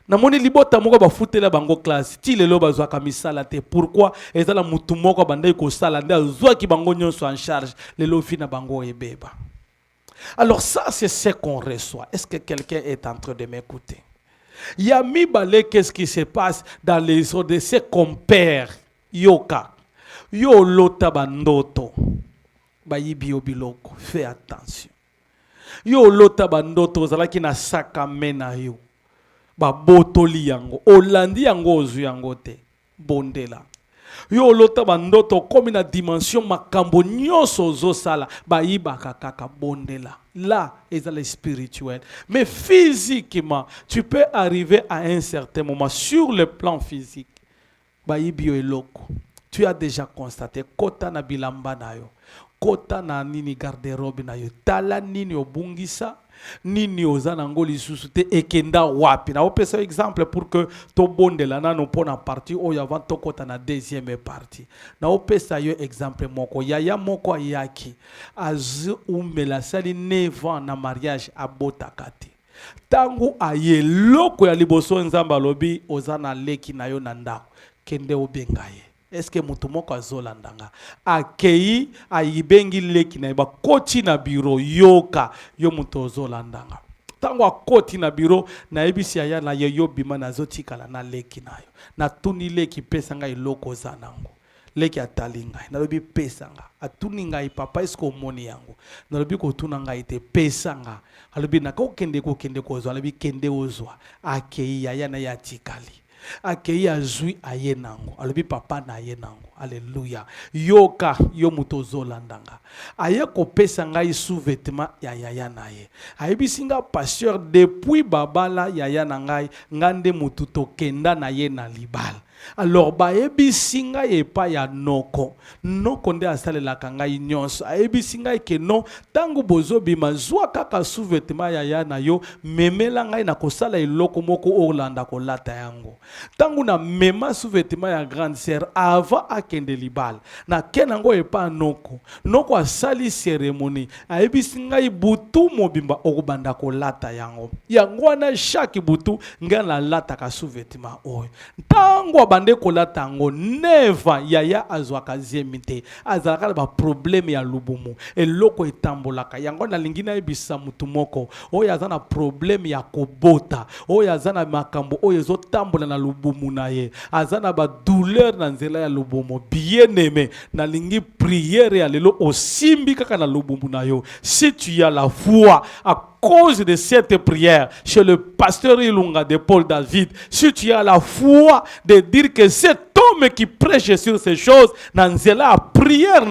Namoni libota moko ba futela bango classe ti lelo bazwa kamisala te. Pourquoi? Ezala mutu moko bandai ko sala nda zwa ki bango nyonso en charge lelo fina bango ebeba. Alors ça c'est ce qu'on reçoit. Est-ce que quelqu'un est en train de m'écouter? Yami balé, qu'est-ce qui se passe dans les autres de ces compères yoka yo lota bandoto bayibi obiloko. Fais attention. Yo lota bandoto zalaki na saka mena yo. Ba botoli yango olandi yango ozu yango te bondela yo lota bandoto komi na dimension makambo nyonso ozosala bayibaka kaka bondela. Là est le spirituel, mais physiquement tu peux arriver à un certain moment sur le plan physique bayibio eloko. Tu as déjà constaté kota na bilamba na yo, kota na nini garde-robe na yo, tala nini obungisa nini ozana ngoli susute ekenda wapi. Na opesa exemple pour que to bondela na no pona partie o ya avant to kota na deuxième partie. Na opesa yo exemple moko yaya moko ayaki azu umela sali 9 ans na mariage abota kati. Tangu aye loko ya liboso nzamba lobi ozana leki na yo na ndako kende obengaye. Est-ce que mutumoko azolandanga akei aibengi leki na ba koti na bureau yoka yo muto ozolandanga tango akoti na bureau na ebisi ya na yo bima na zotikala na leki nayo na tuni leki pesa ngai loko zanango leki atalinga na lobi pesa nga atuni ngai papa esko moni yango na lobi ko tuna ngai te pesa nga alobi na ko kende kozwa alobi kende ozwa akei ya na ya tikali akei azui ayenango alobi papa na ayenango. Alléluia. Yoka yo muto zolandanga aye ko pesa ngai sous-vêtement ya yaya na ye ayebi singa pasteur depuis babala yaya na ngai ngande mutu to kenda na ye na libala. Alors bayebi singa epa ya noko nde asalelaka ngai nyonso ayebi singa ke non tangu bozobi mazwa kaka sous-vêtement ya na yo memela ngai na kosala eloko moko orlanda kolata yango tangu na mema sous-vêtement ya grande sœur avant akende libala na kenango epa noko asali cérémonie ayebi singa butu mobimba okubanda kolata yango wana chaque butu ngana lata ka sous-vêtement oyo tangu bande kolata ngo neva yaya azwaka zemite azalaka ba problème ya lubumu eloko etambolaka yango na lingina ebisa mutu moko oyo azana problème ya kobota oyo azana makambo oyo ezotambola na lubumu na ye azana ba douleur na nzela ya lubumu bien aimé na lingi prière ya lelo osimbi kaka na lubumu na yo. Si tu as la foi à cause de cette prière chez le pasteur Ilunga de Paul David, si tu as la foi de dire que c'est ton homme qui prêche sur ces choses, dans la prière,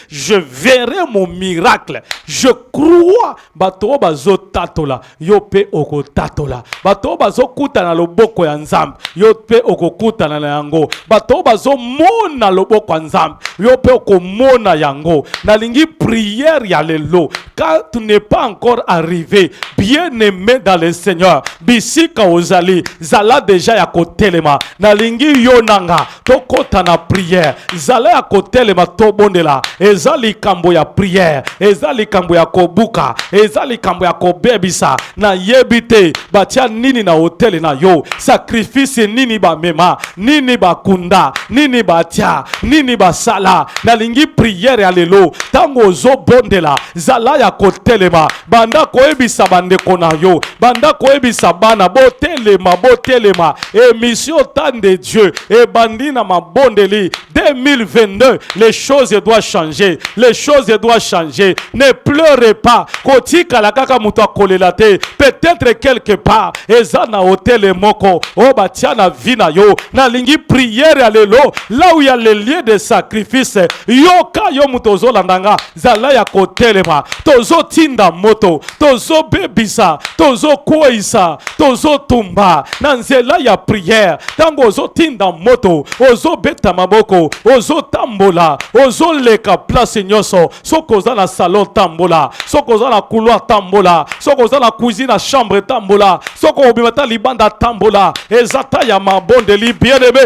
je verrai mon miracle. Je crois. Bato bazo tatola, yope oko tatola. Bato bazo kuta na loboko ya nzambe, yope oko kuta na yango. Bato bazo mona loboko ya nzambe, yope oko mona yango. Nalingi prière ya lelo. Quand tu n'es pas encore arrivé, bien aimé dans le Seigneur, bisika ozali, zala déjà ya kotelema. Nalingi yonanga, tokota na prière. Zala ya kotelema tobondela. Ezali kambo ya prière, ezali kambo ya kobuka, ezali kambo ya kobebisa. Na yebite, batia nini na hoteli na yo. Sacrifice nini ba mema, nini ba kunda, nini ba tia, nini ba sala. Nalingi prière ya lelo. Tango zo bondela, zala ya kotelema. Banda koebisa bandeko na yo. Banda koebisa bana, botelema. Émission temps de Dieu. Et bandina ma bondeli. 2022, les choses doivent changer. Les choses doivent changer. Ne pleurez pas. Kotika la kaka muta kolelate. Peut-être quelque part. Ezana hotel moko. O batiana vina yo. Na lingi prière alelo. Là où il y a les lieux de sacrifice. Yoka yo mutozo landanga. Zala ya kotelema. Tozo tinda moto. Tozo bebisa. Tozo koisa. Tozo tumba. Nanzela ya prière. Tango ozo tinda moto. Ozo beta maboko. Ozo tambola. Ozo leka place nyoso. Soko za na salon tambola. Soko za na couloir tambola. Soko za na cuisine na chambre tambola. Soko obimata libanda tambola. Ezata ya mabondeli bien-aimé.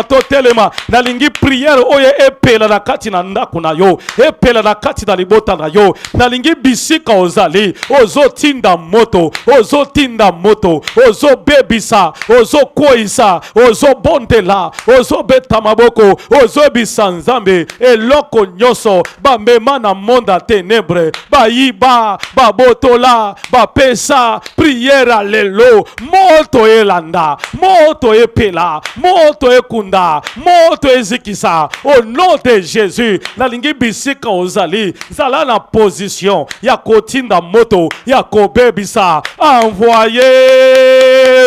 Totelema. Nalingi prière oye epela na kati na ndako na yo. Epela na kati na libota na yo. Nalingi bisika ozali. Ozo tinda moto. Ozo bebisa. Ozo koisa. Ozo bondela. Ozo beta maboko. Ozo bisanzambe. Eloko nyoso. Ba mema na monda ténèbre. Ba yiba. Ba botola. Ba pesa. Prière lelo. Moto elanda. Moto epela. Moto ekunda. Moto ezikisa. Au nom de Jésus. Nalingi bisika ozali. Zala na position. Ya kotinda moto. Ya kobebisa. Envoyez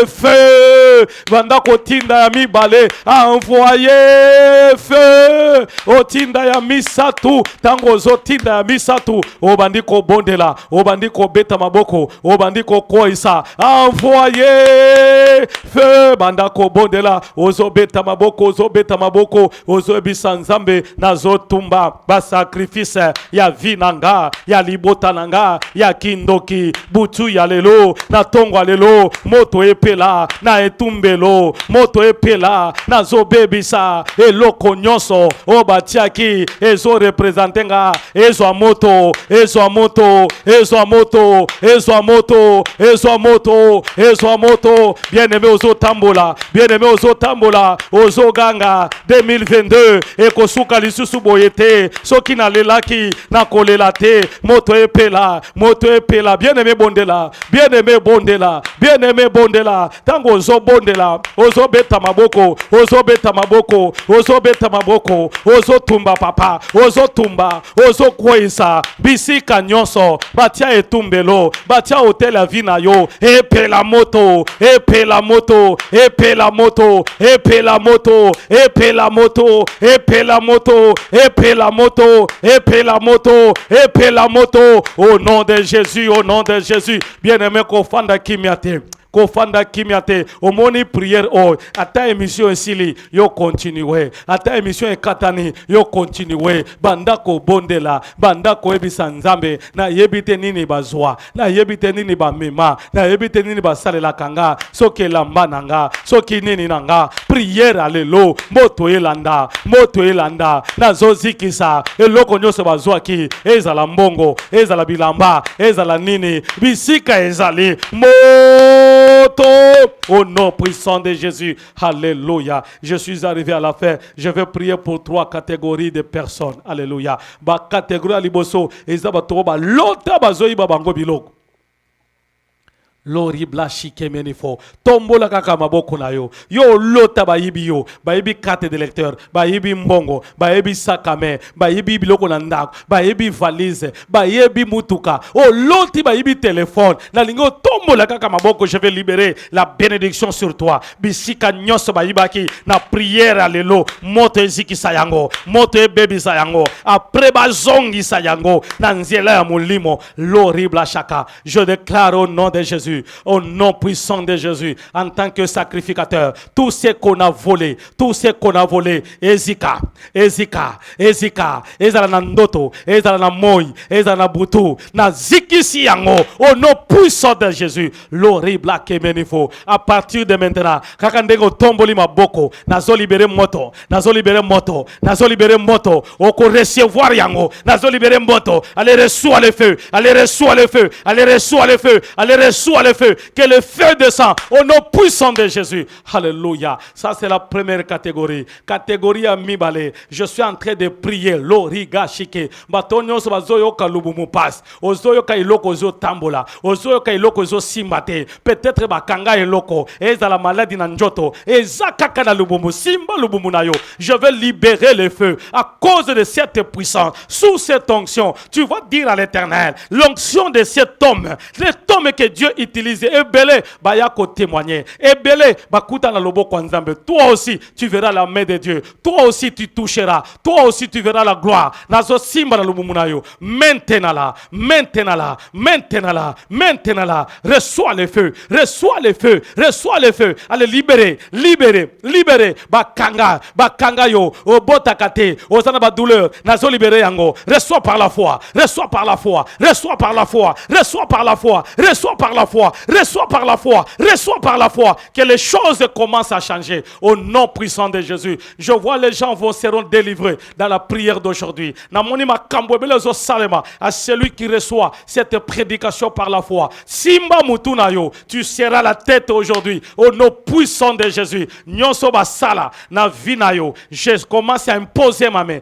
feu. Vanda kotinda ya mibale. Envoyez feu. Otinda ya misatu. Tango zotinda ya misatu. Obandiko bondela. Obandiko beta maboko. Obandiko koisa. Envoyez feu. Bandako bondela. Ozo beta maboko. Ozo bisanzambe. Nazo tumba. Ba sacrifice. Ya vinanga. Ya libota nanga. Ya kindoki. Butu ya lelo. Na tongo lelo. Moto epela. Na etumbelo. Moto epela. Na zo bebisa. Eloko nyoso. Obatiaki. Ezo representenga. Ezo moto. Bien-aimé ozo tambola. Ozo ganga. 2022. Ekosuka lisusu boyete. Soki na lelaki. Na kolela te. Moto epela. Bien-aimé bondela. Tango ozo bondela. Ozo beta maboko. Ozo tumba papa. Ozo koisa. Bisika nyonso. Batia etumbelo. Batia hotel la vina yo. Epela moto. Au nom de Jésus. Bien-aimé kofanda kimiate. Kofanda kimiate omoni prière o ata émission esili yo continuer ata émission ekatani yo continuer bandako bondela bandako ebisa nzambe na yebite nini bazwa na yebite nini ba mema na yebite nini basalela kanga soki elamba nanga soki nini nanga prière alelo moto elanda nazozikisa eloko nyonso bazwaki ezala mbongo ezala bilamba ezala nini bisika ezali au nom puissant de Jésus. Alléluia. Je suis arrivé à la fin. Je vais prier pour 3 catégories de personnes. Alléluia. Ba catégorie aliboso ezaba toba lota bazoyi babango biloko. L'horrible chikemenifo. Tombola kaka maboko na yo. Yo lota bayibi yo. Bayibi carte de lecteur. Bayibi mbongo. Bayibi sakame. Bayibi biloko na ndako. Bayibi valise. Bayibi mutuka. Oh loti bayibi téléphone. Na lingo tombola kaka maboko. Je vais libérer la bénédiction sur toi. Bisika nyonso bayibaki. Na prière alelo. Moto eziki sayango. Moto baby sayango. Après bazongi sayango. Na nzela ya mulimo. L'horrible chaka. Je déclare au nom de Jésus. Au nom puissant de Jésus, en tant que sacrificateur, tout ce qu'on a volé, Ezika, Ezala na ndoto, Ezala na moi, Ezala na butu, na zikisi yango, au nom puissant de Jésus, l'horrible kemenifo, à partir de maintenant, kakandego tomboli maboko, nazo libéré moto, oko recevoir yango, nazo libéré moto, allez reçois le feu, allez reçois le feu, le feu, que le feu descend au nom puissant de Jésus. Alléluia. Ça c'est la première catégorie. Catégorie à mi-balé. Je suis en train de prier. Loriga shike. Batonyo so bazoyo ka lubumu pass. Ozoyo ka iloko zo tambola. Ozoyo ka iloko zo simbate. Peut-être bakanga iloko. Eza la maladie na njoto. Eza kaka na lubumu. Simba lubumu na yo. Je vais libérer le feu. À cause de cette puissance. Sous cette onction. Tu vas dire à l'Éternel. L'onction de cet homme. Cet homme que Dieu utilise. Ebele, bayako témoigner. Ebele, bakuta na lobo kwa nzambe. Toi aussi, tu verras la main de Dieu. Toi aussi, tu toucheras. Toi aussi, tu verras la gloire. Nazo simba na lobo munayo. Maintenant là. Reçois le feu. Allez, libérer. Bakanga yo. Obotakate. Ozana ba douleur. Nazo libérer yango. Reçois par la foi. Reçois par la foi que les choses commencent à changer au nom puissant de Jésus. Je vois les gens seront délivrés dans la prière d'aujourd'hui. À celui qui reçoit cette prédication par la foi, Simba Mutunayo, tu seras la tête aujourd'hui au nom puissant de Jésus. Nyonso basala na vinayo. Je commence à imposer ma main.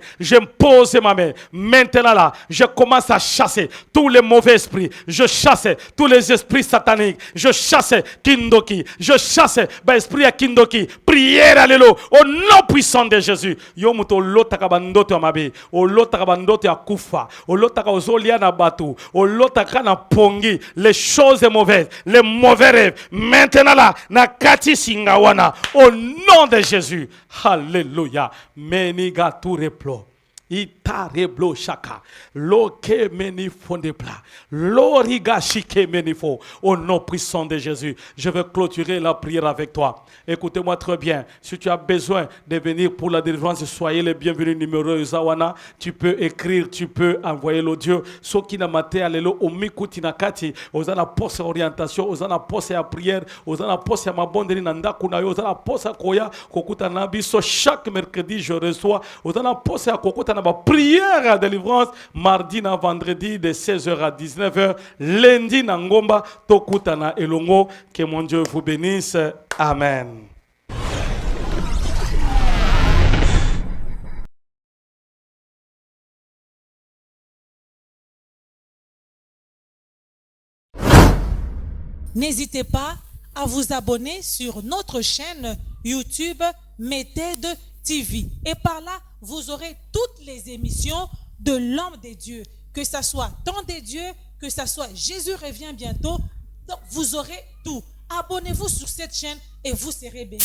Maintenant là, je commence à chasser tous les mauvais esprits. Je chasse tous les esprits sataniques. Je chasse Kindoki. Je chasse l'esprit à Kindoki. Prière alléluia. Au nom puissant de Jésus. Yomuto lotaka bandoto ya mabe. O lotaka bandoto ya kufa. O lotaka ozolia na batu. O lotaka na pongi. Les choses mauvaises. Les mauvais rêves. Maintenant là. Na kati singawana. Au nom de Jésus. Alléluia. Meniga tout replo. Itareblo shaka. Loke meni fondepla. Loriga shike menifo. Au nom puissant de Jésus. Je vais clôturer la prière avec toi. Écoutez-moi très bien. Si tu as besoin de venir pour la délivrance, soyez les bienvenus numéro Zawana. Tu peux écrire, tu peux envoyer l'audio. Soki na mate alelo omikuti na kati. Ozana poste orientation, ozana poste à prière, ozana poste à mabondeli nanda kunayo, ozana poste à koya kokuta nabiso. Chaque mercredi je reçois. Ozana poste à kokuta na ba prière à délivrance mardi na vendredi de 16h à 19h, lundi na ngomba tokuta na elongo. Que mon Dieu vous bénisse. Amen. N'hésitez pas à vous abonner sur notre chaîne YouTube Méthode TV. Et par là, vous aurez toutes les émissions de l'homme de Dieu. Que ce soit Temps de Dieu, que ce soit Jésus revient bientôt. Donc, vous aurez tout. Abonnez-vous sur cette chaîne et vous serez bénis.